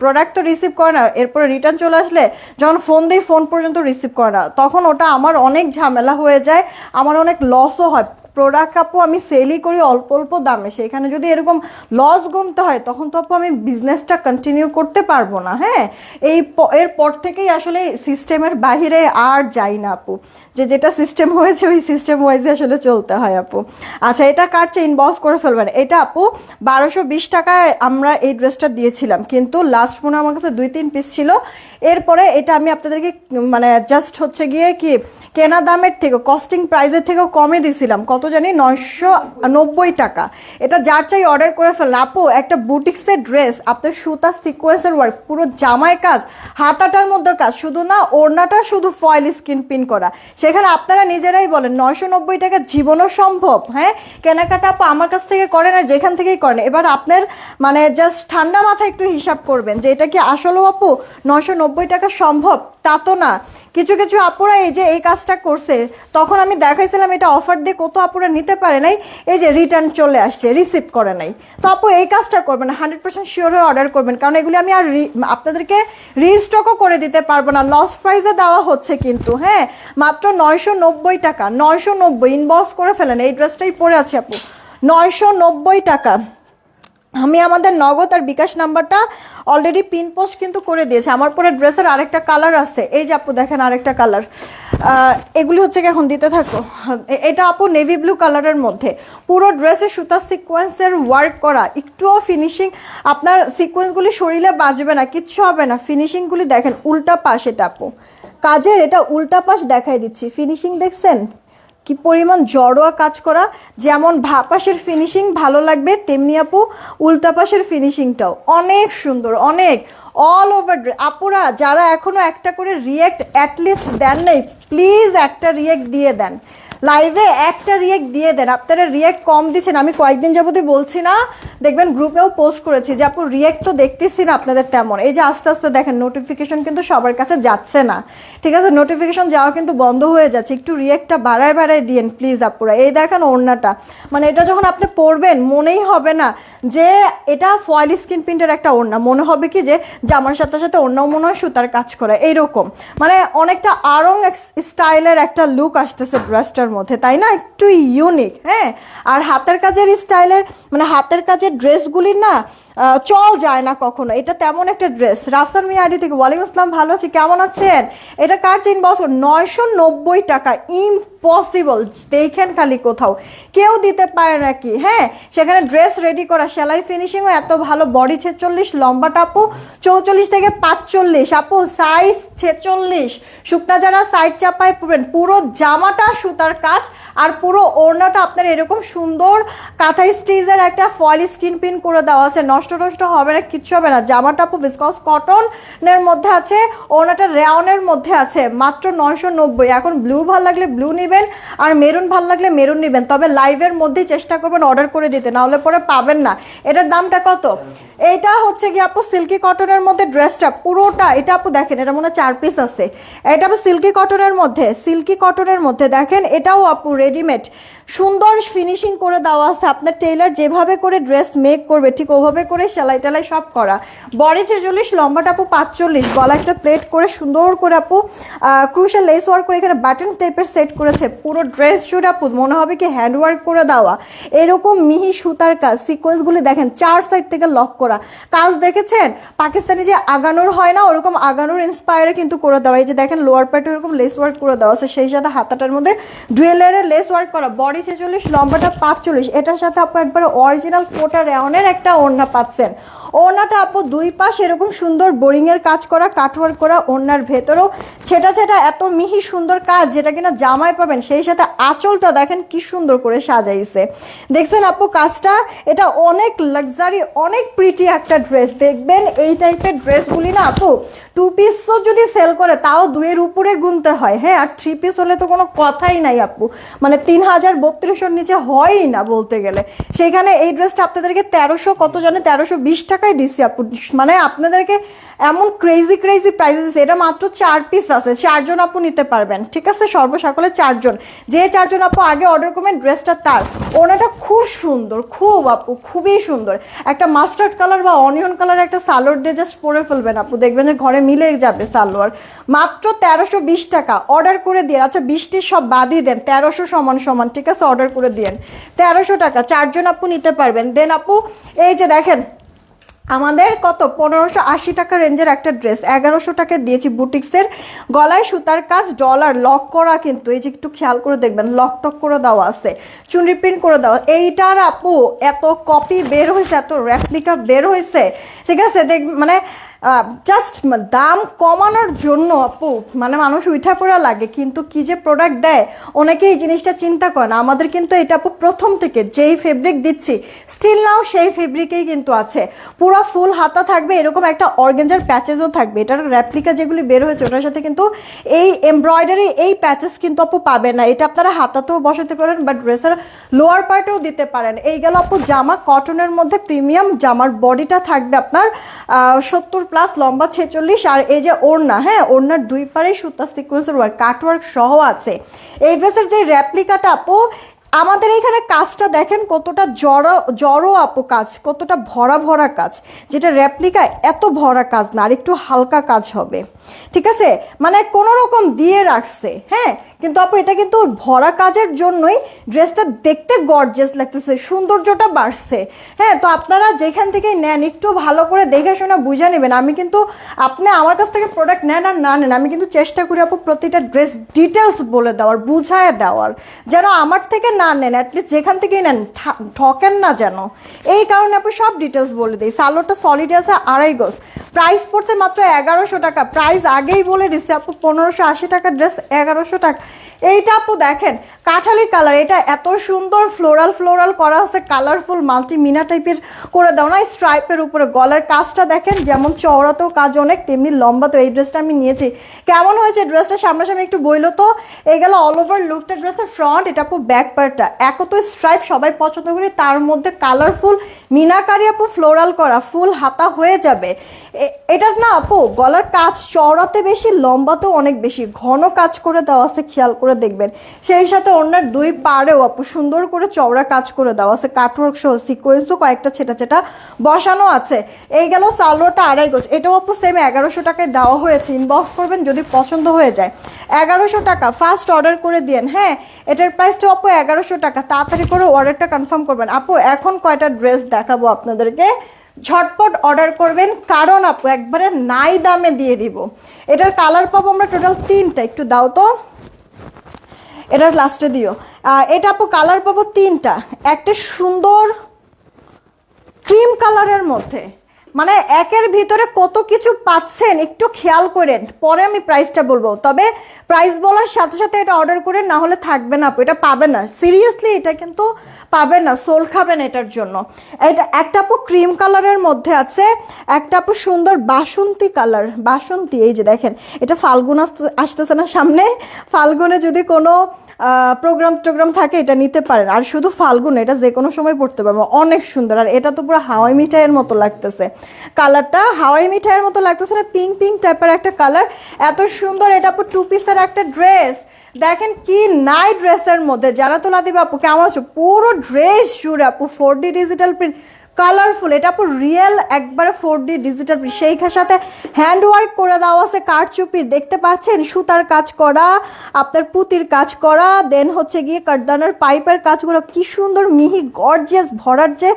প্রোডাক্ট তো রিসিভ করে না, এরপরে রিটার্ন চলে আসলে যখন ফোন দিই ফোন পর্যন্ত রিসিভ করে না, তখন ওটা আমার অনেক ঝামেলা হয়ে যায়, আমার অনেক লসও হয়। প্রোডাক্ট আপু আমি সেলই করি অল্প অল্প দামে, সেখানে যদি এরকম লস গুনতে হয় তখন তো আপু আমি বিজনেসটা কন্টিনিউ করতে পারবো না, হ্যাঁ। এরপর থেকেই আসলে সিস্টেমের বাহিরে আর যাই না আপু, যেটা সিস্টেম হয়েছে ওই সিস্টেম ওয়াইজে আসলে চলতে হয় আপু। আচ্ছা, এটা কাটছে ইনবক্স করে ফেলবেন। এটা আপু 1220 টাকায় আমরা এই ড্রেসটা দিয়েছিলাম, কিন্তু লাস্ট মনে আমার কাছে 2-3 পিস ছিল। এরপরে এটা আমি আপনাদেরকে মানে জাস্ট হচ্ছে গিয়ে কি কেনা দামের থেকে, কস্টিং প্রাইসের থেকেও কমে দিয়েছিলাম, কত জানি 990 টাকা। এটা যার চাই অর্ডার করে ফেললাম আপু। একটা বুটিক্সের ড্রেস, আপনার সুতা সিকোয়েন্সের ওয়ার্ক, পুরো জামায় কাজ, হাতাটার মধ্যে কাজ, শুধু না ওড়নাটা শুধু ফয়েল স্কিন পিন করা, সেখানে আপনারা নিজেরাই বলেন 990 টাকা জীবনও সম্ভব, হ্যাঁ। কেনাকাটা আপু আমার কাছ থেকে করেন আর যেখান থেকেই করেন, এবার আপনার মানে জাস্ট ঠান্ডা মাথায় একটু হিসাব করবেন যে এটা কি আসলেও আপু 990 টাকা সম্ভব, তা তো না। কিছু কিছু আপুরা এই যে এই কাজটা করছে, তখন আমি দেখাইছিলাম এটা অফার দিয়ে, কত আপুরা নিতে পারে নাই, এই যে রিটার্ন চলে আসছে, রিসিভ করে নাই। তো আপু এই কাজটা করবেন, 100% শিওর হয়ে অর্ডার করবেন, কারণ এগুলি আমি আর আপনাদেরকে রিস্টকও করে দিতে পারবো না, লস প্রাইসে দেওয়া হচ্ছে কিন্তু, হ্যাঁ। মাত্র 990 টাকা, 990 ইনবক্স করে ফেলেন, এই ড্রেসটাই পরে আছে আপু 990 টাকা। আমি আমাদের নগদ আর বিকাশ নাম্বারটা অলরেডি পিন পোস্ট কিন্তু করে দিয়েছে। আমার পরে ড্রেসের আরেকটা কালার আছে, এই যে আপু দেখেন আরেকটা কালার, এগুলি হচ্ছে কি এখন দিতে থাকো। এটা আপু নেভি ব্লু কালারের মধ্যে, পুরো ড্রেসে সুতা সিকোয়েন্সের ওয়ার্ক করা, একটুও ফিনিশিং, আপনার সিকোয়েন্সগুলি শরীরে বাজবে না, কিচ্ছু হবে না। ফিনিশিংগুলি দেখেন, উল্টা পাশ এটা আপু কাজের, এটা উল্টা পাশ দেখাই দিচ্ছি, ফিনিশিং দেখছেন কি পরিমাণ জড়োয়া কাজ করা। যেমন পাশের ফিনিশিং ভালো লাগবে, তেমনি আপু উল্টা পাশের ফিনিশিংটাও অনেক সুন্দর, অনেক অল ওভার। আপুরা যারা এখনো একটা করে রিয়েক্ট অ্যাটলিস্ট দেন নাই, প্লিজ একটা রিয়েক্ট দিয়ে দেন, লাইভে একটা রিয়েক্ট দিয়ে দেন। আপনারা রিয়েক্ট কম দিচ্ছেন, আমি কয়েকদিন যাবতই বলছি না, দেখবেন গ্রুপেও পোস্ট করেছি যে আপু রিয়েক্ট তো দেখতেছি না আপনাদের তেমন। এই যে আস্তে আস্তে দেখেন নোটিফিকেশন কিন্তু সবার কাছে যাচ্ছে না, ঠিক আছে, নোটিফিকেশন যাওয়া কিন্তু বন্ধ হয়ে যাচ্ছে। একটু রিয়েক্টটা বাড়ায় বাড়ায় দিন প্লিজ আপুরা। এই দেখেন ওড়নাটা, মানে এটা যখন আপনি পরবেন মনেই হবে না যে এটা ফয়েল স্ক্রিন প্রিন্টের একটা ওড়না, মনে হবে কি যে জামার সাথে সাথে ওড়নাও মনে হয় সুতার কাজ করা, এইরকম মানে অনেকটা আরং স্টাইলের একটা লুক আসতেছে ড্রেসটার মধ্যে, তাই না, একটু ইউনিক। হ্যাঁ, আর হাতের কাজের স্টাইলের মানে হাতের কাজের ড্রেসগুলি না চল যায় না কখনো, এটা তেমন একটা ড্রেস। রাফসান মিয়া আইডি থেকে ওয়ালাইকুম আসসালাম, ভালো আছি, কেমন আছেন? এটা কার চেইন বস? 990 টাকা, ইম্পসিবল। দেখেন খালি কোথাও কেউ দিতে পারে নাকি? হ্যাঁ, সেখানে ড্রেস রেডি করা, সেলাই ফিনিশিংও এত ভালো, বডি 46, লম্বাটা আপু 44 থেকে 45, আপু সাইজ 46। শুকনা যারা সাইড চাপায় পরবেন, পুরো জামাটা সুতার কাজ আর পুরো ওড়নাটা আপনার এরকম সুন্দর কাঁথা স্টিচের একটা ফয়েল স্ক্রিন প্রিন্ট করে দেওয়া আছে, নষ্ট টষ্ট হবে না, কিচ্ছু হবে না। জামাটা আপু ভিসকস কটনের মধ্যে আছে, ওড়নাটা রেয়নের মধ্যে আছে, মাত্র 990। এখন ব্লু ভাল লাগলে ব্লু নেবেন আর মেরুন ভাল লাগলে মেরুন নেবেন, তবে লাইভের মধ্যেই চেষ্টা করবেন অর্ডার করে দিতে, নাহলে পরে পাবেন না। এটার দামটা কত? এইটা হচ্ছে কি আপু সিল্কি কটনের মধ্যে ড্রেসটা পুরোটা, এটা আপু দেখেন এটা মনে হয় 4 পিস আছে, এটা আপু সিল্কি কটনের মধ্যে, সিল্কি কটনের মধ্যে দেখেন, এটাও আপু রেডিমেড সুন্দর ফিনিশিং করে দেওয়া আছে। আপনার টেইলার যেভাবে করে ড্রেস মেক করবে ঠিক ওভাবে করে সেলাই টেলাই সব করা। বডি 46, লম্বাটা আপু 45, গলা একটা প্লেট করে সুন্দর করে আপু ক্রুশাল লেস ওয়ার্ক করে এখানে বাটন টাইপের সেট করেছে। পুরো ড্রেস জুড়ে আপু মনে হবে কি হ্যান্ড ওয়ার্ক করে দেওয়া, এরকম মিহি সুতার কাজ, সিকোয়েন্সগুলি দেখেন 4 সাইড থেকে লক করা কাজ, দেখেছেন পাকিস্তানি যে আগানোর হয় না ওরকম আগানোর ইন্সপায়ারে কিন্তু করে দেওয়া। এই যে দেখেন লোয়ার পার্টে এরকম লেস ওয়ার্ক করে দেওয়া আছে, সেই সাথে হাতাটার মধ্যে ডুয়েলারের লেস ওয়ার্ক করা। বডি 46, লম্বাটা 45, এটার সাথে আপু একবারে অরিজিনাল কোটা রেয়নের একটা ওড়না পাচ্ছেন। ওড়নাটা আপু দুই পাশ এরকম সুন্দর বোরিংয়ের কাজ করা, কাটওয়ার্ক করা, ওড়নার ভেতরেও ছেটা ছেটা এত মিহি সুন্দর কাজ যেটা কিনা জামায় পাবেন। সেই সাথে আঁচলটা দেখেন কি সুন্দর করে সাজাইছে, দেখছেন আপু কাজটা, এটা অনেক লাক্সারি অনেক প্রিটি একটা ড্রেস। দেখবেন এই টাইপের ড্রেসগুলি না আপু 2 পিসও যদি সেল করে তাও 2-এর উপরে গুনতে হয়। হ্যাঁ, আর 3 পিস হলে তো কোনো কথাই নাই আপু, মানে 3032-এর নিচে হয়ই না বলতে গেলে। সেখানে এই ড্রেসটা আপনাদেরকে 1300 কত জানে 1320 টাকায় দিচ্ছি আপু, মানে আপনাদেরকে এমন ক্রেজি ক্রেজি প্রাইসেস। এটা মাত্র 4 পিস আছে, 4 জন আপু নিতে পারবেন, ঠিক আছে, সর্বসকলে 4 জন। যে 4 জন আপু আগে অর্ডার করবেন ড্রেসটা তার। ওনাটা খুব সুন্দর, খুব আপু খুবই সুন্দর, একটা মাস্টার্ড কালার বা অনিয়ন কালার একটা সালোয়ার দিয়ে জাস্ট পরে ফেলবেন আপু, দেখবেন যে ঘরে মিলে যাবে সালোয়ার। মাত্র 1320 টাকা, অর্ডার করে দিয়ে। আচ্ছা 20টি সব বাদই দেন, 1300 সমান সমান, ঠিক আছে, অর্ডার করে দিয়েন 1300 টাকা, 4 জন আপু নিতে পারবেন। দেন আপু এই যে দেখেন আমাদের কত 1580 টাকা রেঞ্জের একটা ড্রেস 1100 টাকায় দিয়েছি বুটিক্সের, গলায় সুতার কাজ, ডলার লক করা, কিন্তু এই যে একটু খেয়াল করে দেখবেন লক টক করে দেওয়া আছে, চুনরি প্রিন্ট করে দেওয়া। এইটার আপু এত কপি বের হয়েছে, এত রেপ্লিকা বের হয়েছে, ঠিক আছে, দেখ মানে জাস্ট দাম কমানোর জন্য আপু মানে মানুষ উঠা পড়া লাগে, কিন্তু কি যে প্রোডাক্ট দেয় অনেকে এই জিনিসটা চিন্তা করে না। আমাদের কিন্তু এটা আপু প্রথম থেকে যেই ফেব্রিক দিচ্ছি স্টিল নাও সেই ফেব্রিকেই কিন্তু আছে, পুরো ফুল হাতা থাকবে, এরকম একটা অর্গানজার প্যাচেসও থাকবে। এটার রেপ্লিকা যেগুলি বের হয়েছে ওটার সাথে কিন্তু এই এমব্রয়ডারি এই প্যাচেস কিন্তু আপু পাবে না। এটা আপনারা হাতাতেও বসাতে পারেন বা ড্রেসের লোয়ার পার্টেও দিতে পারেন। এই গেল আপু জামা, কটনের মধ্যে প্রিমিয়াম জামার, বডিটা থাকবে আপনার 70+, লম্বা 46, আর এই যে ওড়না, হ্যাঁ ওড়নার দুই পারেই সুতা সিকোয়েন্সের ওয়ার্ক কাটওয়ার্ক সহ আছে। এই ড্রেসের যে রেপ্লিকাটা আপু আমাদের এইখানে কাজটা দেখেন কতটা জড়ো আপু, কাজ কতটা ভরা ভরা কাজ, যেটা রেপ্লিকা এত ভরা কাজ না, আর একটু হালকা কাজ হবে, ঠিক আছে, মানে কোনো রকম দিয়ে রাখছে। হ্যাঁ, কিন্তু আপু এটা কিন্তু ভরা কাজের জন্যই ড্রেসটা দেখতে গর্জিয়াস লাগতেছে, সৌন্দর্যটা বাড়ছে। হ্যাঁ, তো আপনারা যেখান থেকেই নেন একটু ভালো করে দেখে শুনে বুঝে নেবেন। আমি কিন্তু আপনি আমার কাছ থেকে প্রোডাক্ট নেন আর না নেন, আমি কিন্তু চেষ্টা করি আপু প্রতিটা ড্রেস ডিটেলস বলে দেওয়ার, বুঝায় দেওয়ার, যেন আমার থেকে না নেন, অ্যাটলিস্ট যেখান থেকেই নেন ঠকেন না যেন। এই কারণে আপু সব ডিটেলস বলে দিই। সালোয়ারটা সলিড আছে 2.5 গজ, প্রাইস পড়ছে মাত্র 1100 টাকা। প্রাইস আগেই বলে দিচ্ছে আপু, 1580 টাকার ড্রেস 1100 টাকা। এইটা আপু দেখেন কাঠালি কালার, এটা এত সুন্দর ফ্লোরাল ফ্লোরাল করা আছে, কালারফুল মাল্টি মিনা টাইপের করে দাও না স্ট্রাইপের উপরে। গলার কাজটা দেখেন, যেমন চওড়াতেও কাজ অনেক, তেমনি লম্বাতেও। এই ড্রেসটা আমি নিয়েছি, কেমন হয়েছে ড্রেসটা সামনাসামনি একটু বইলো তো। এই গেল অল ওভার লুকটা ড্রেসের ফ্রন্ট। এটা আপু ব্যাক পার্টটা, এত তো স্ট্রাইপ সবাই পছন্দ করি, তার মধ্যে কালারফুল মিনাকারি আপু ফ্লোরাল করা, ফুল হাতা হয়ে যাবে। এটা না আপু গলার কাজ চওড়াতে বেশি, লম্বাতেও অনেক বেশি, ঘন কাজ করে দেওয়া আছে, খেয়াল করে দেখবেন। সেই সাথে ওনার দুই পাড়েও আপু সুন্দর করে চওড়া কাজ করে দেওয়া আছে, কাটওয়ার্ক সহ সিকোয়েন্সও কয়েকটা ছেটা ছেটা বসানো আছে। এই গেল সালোয়ারটা 2.5 গজ, এটাও আপু সেম 1100 টাকায় দেওয়া হয়েছে। ইনবক্স করবেন যদি পছন্দ হয়ে যায়। 1100 টাকা, ফার্স্ট অর্ডার করে দিয়েন। হ্যাঁ, এটার প্রাইসটা আপু 1100 টাকা, তাড়াতাড়ি করে অর্ডারটা কনফার্ম করবেন। আপু এখন কয়টা ড্রেস দেখাবো আপনাদেরকে, ঝটপট অর্ডার করবেন, কারণ আপু একবারে নাই দামে দিয়ে দিব। এটার কালার পাবো আমরা টোটাল 3টা, একটু দাও তো, এটা লাস্টে দিও। এটা আপু কালার পাবো 3টা। একটা সুন্দর ক্রিম কালারের মধ্যে, মানে একের ভিতরে কত কিছু পাচ্ছেন একটু খেয়াল করেন, পরে আমি প্রাইসটা বলবো। তবে প্রাইস বলার সাথে সাথে এটা অর্ডার করেন, না হলে থাকবে না আপু, এটা পাবেন না, সিরিয়াসলি এটা কিন্তু পাবেন না, সোল খাবেন এটার জন্য। এটা একটা আপু ক্রিম কালারের মধ্যে আছে, একটা আপু সুন্দর বাসন্তী কালার, বাসন্তী। এই যে দেখেন, এটা ফাল্গুন আসতেছে না সামনে, ফাল্গুনে যদি কোনো প্রোগ্রাম থাকে এটা নিতে পারেন। আর শুধু ফাল্গুন, এটা যে কোনো সময় পড়তে পারবো, অনেক সুন্দর। আর এটা তো পুরো হাওয়াই মিঠাইয়ের মতো লাগতেছে, কালারটা হাওয়াই মিঠাইয়ের মতো লাগতেছে না, পিঙ্ক পিঙ্ক টাইপের একটা কালার, এত সুন্দর। এটা আপু 2 পিসের একটা ড্রেস, দেখেন কি নাই ড্রেসের মধ্যে। যারা তোলা দিবে আপু কেমন আছো, পুরো ড্রেস জুড়ে আপু 4D ডিজিটাল প্রিন্ট, কালারফুল। এটা আপু রিয়েল একবারে 4D ডিজিটাল প্রিন্ট, সেই সাথে হ্যান্ড ওয়ার্ক করে দেওয়া আছে, কারচুপির দেখতে পাচ্ছেন, সুতার কাজ করা, আপনার পুতির কাজ করা, দেন হচ্ছে গিয়ে কাঠদানার পাইপের কাজ করা, কি সুন্দর মিহি গর্জিয়াস ভরার যে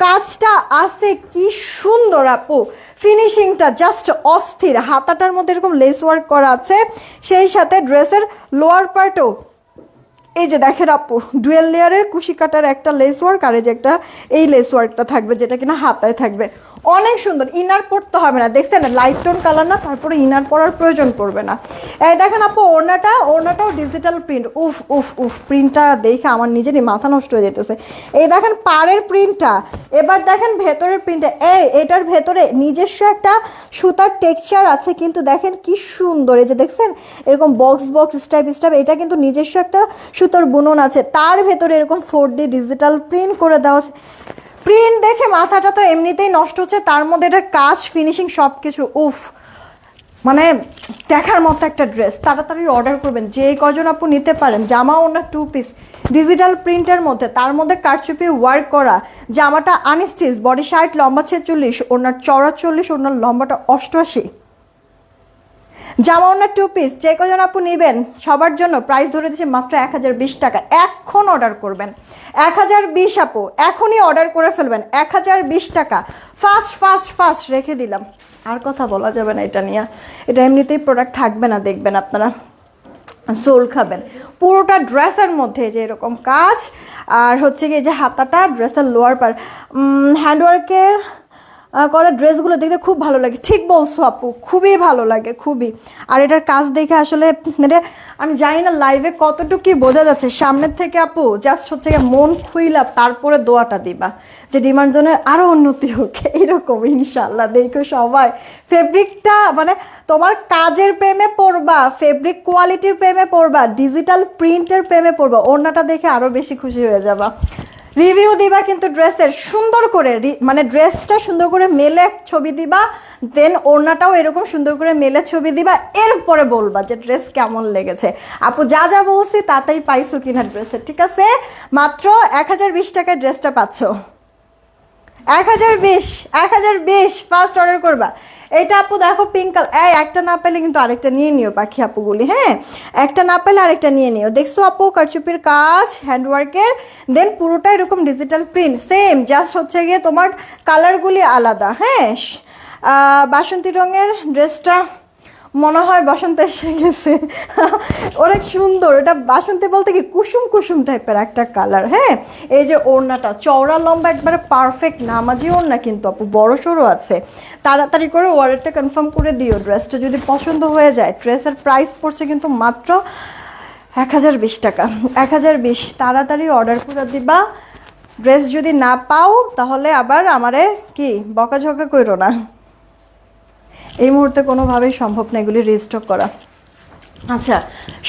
কাজটা আছে, কি সুন্দর আপু ফিনিশিংটা, জাস্ট অস্থির। হাতাটার মধ্যে এরকম লেস ওয়ার্ক করা আছে, সেই সাথে ড্রেসের লোয়ার পার্টও এই যে দেখেন আপু ডুয়েল লেয়ারের কুশি কাটার একটা লেস ওয়ার্ক, আর এই যে একটা এই লেস ওয়ার্কটা থাকবে, যেটা কিনা হাতায় থাকবে, অনেক সুন্দর। ইনার পরতে হবে না, দেখছেন লাইট টোন কালার না, তারপরে ইনার পরার প্রয়োজন পড়বে না। এই দেখেন আপু ওড়নাটাও ডিজিটাল প্রিন্ট, উফ উফ উফ, প্রিন্টটা দেখে আমার নিজেরই মাথা নষ্ট হয়ে যেতেছে। এই দেখেন পাড়ের প্রিন্টটা, এবার দেখেন ভেতরের প্রিন্টটা, এটার ভেতরে নিজস্ব একটা সুতার টেক্সচার আছে, কিন্তু দেখেন কি সুন্দর। এই যে দেখছেন এরকম বক্স বক্স স্টাইপ, এটা কিন্তু নিজস্ব একটা সুতোর বুনন আছে, তার ভেতরে এরকম 4D ডিজিটাল প্রিন্ট করে দেওয়া আছে। প্রিন্ট দেখে মাথাটা তো এমনিতেই নষ্ট হচ্ছে, তার মধ্যে এটার কাজ ফিনিশিং সব কিছু, উফ, মানে দেখার মতো একটা ড্রেস। তাড়াতাড়ি অর্ডার করবেন, যে কজন আপু নিতে পারেন। জামা ওনার 2 পিস ডিজিটাল প্রিন্টের মধ্যে, তার মধ্যে কারচুপি ওয়ার্ক করা, জামাটা আনস্টিচ, বডি শার্ট লম্বা 46, ওনার চওড়া 40, ওনার লম্বাটা 88। জামা ওনার 2 পিস, যে কজন আপু নেবেন সবার জন্য প্রাইস ধরে দিচ্ছি মাত্র 1020 টাকা। এখন অর্ডার করবেন 1020 আপু, এখনই অর্ডার করে ফেলবেন 1020 টাকা। ফাস্ট ফাস্ট ফাস্ট রেখে দিলাম, আর কথা বলা যাবে না এটা নিয়ে, এটা এমনিতেই প্রোডাক্ট থাকবে না, দেখবেন আপনারা সোল খাবেন। পুরোটা ড্রেসের মধ্যে যে এরকম কাজ, আর হচ্ছে কি যে হাতাটা, ড্রেসের লোয়ার পার, হ্যান্ডওয়ার্কের করা ড্রেসগুলো দেখতে খুব ভালো লাগে। ঠিক বলছো আপু, খুবই ভালো লাগে, খুবই। আর এটার কাজ দেখে আসলে এটা আমি জানি না লাইভে কতটুকু বোঝা যাচ্ছে সামনের থেকে আপু, জাস্ট হচ্ছে মন খুইলা তারপরে দোয়াটা দিবা যে ডিমান্ড জোনের আরও উন্নতি হোক, এইরকম ইনশাল্লাহ। দেখো সবাই ফেব্রিকটা, মানে তোমার কাজের প্রেমে পড়বা, ফেব্রিক কোয়ালিটির প্রেমে পড়বা, ডিজিটাল প্রিন্টের প্রেমে পড়বা, ওড়নাটা দেখে আরও বেশি খুশি হয়ে যাবা। রিভিউ দিবা কিন্তু ড্রেসের সুন্দর করে, মানে ড্রেসটা সুন্দর করে মেলে ছবি দিবা, দেন ওড়নাটাও এরকম সুন্দর করে মেলে ছবি দিবা, এরপরে বলবা যে ড্রেস কেমন লেগেছে। আপু যা যা বলছি তাতেই পাইছো কিনা ড্রেসের, ঠিক আছে? মাত্র 1020 টাকায় ড্রেসটা পাচ্ছ, 1020 ফার্স্ট অর্ডার করবা। এটা আপু দেখো পিঙ্ক কালার, একটা না পেলে কিন্তু আরেকটা নিয়ে নিও পাখি আপুগুলি, হ্যাঁ একটা না পেলে আরেকটা নিয়ে নিও। দেখছো আপু কারচুপির কাজ, হ্যান্ডওয়ার্কের, দেন পুরোটা এরকম ডিজিটাল প্রিন্ট সেম, জাস্ট হচ্ছে গিয়ে তোমার কালারগুলি আলাদা। হ্যাঁ বাসন্তী রঙের ড্রেসটা মনে হয় বসন্ত এসে গেছে। অনেক সুন্দর, এটা বাসন্তী বলতে কি কুসুম কুসুম টাইপের একটা কালার। হ্যাঁ, এই যে ওড়নাটা চওড়া লম্বা একবারে পারফেক্ট নামাজি ওড়না, কিন্তু আপু বড় সড়ো আছে। তাড়াতাড়ি করে অর্ডারটা কনফার্ম করে দিও। ড্রেসটা যদি পছন্দ হয়ে যায়, ড্রেসের প্রাইস পড়ছে কিন্তু মাত্র 1020 টাকা। 1020, তাড়াতাড়ি অর্ডার করে দিবা। ড্রেস যদি না পাও তাহলে আবার আমারে কি বকাঝকা কইরো না। এই মুহূর্তে কোনোভাবেই সম্ভব না এগুলি রিস্টক করা। আচ্ছা,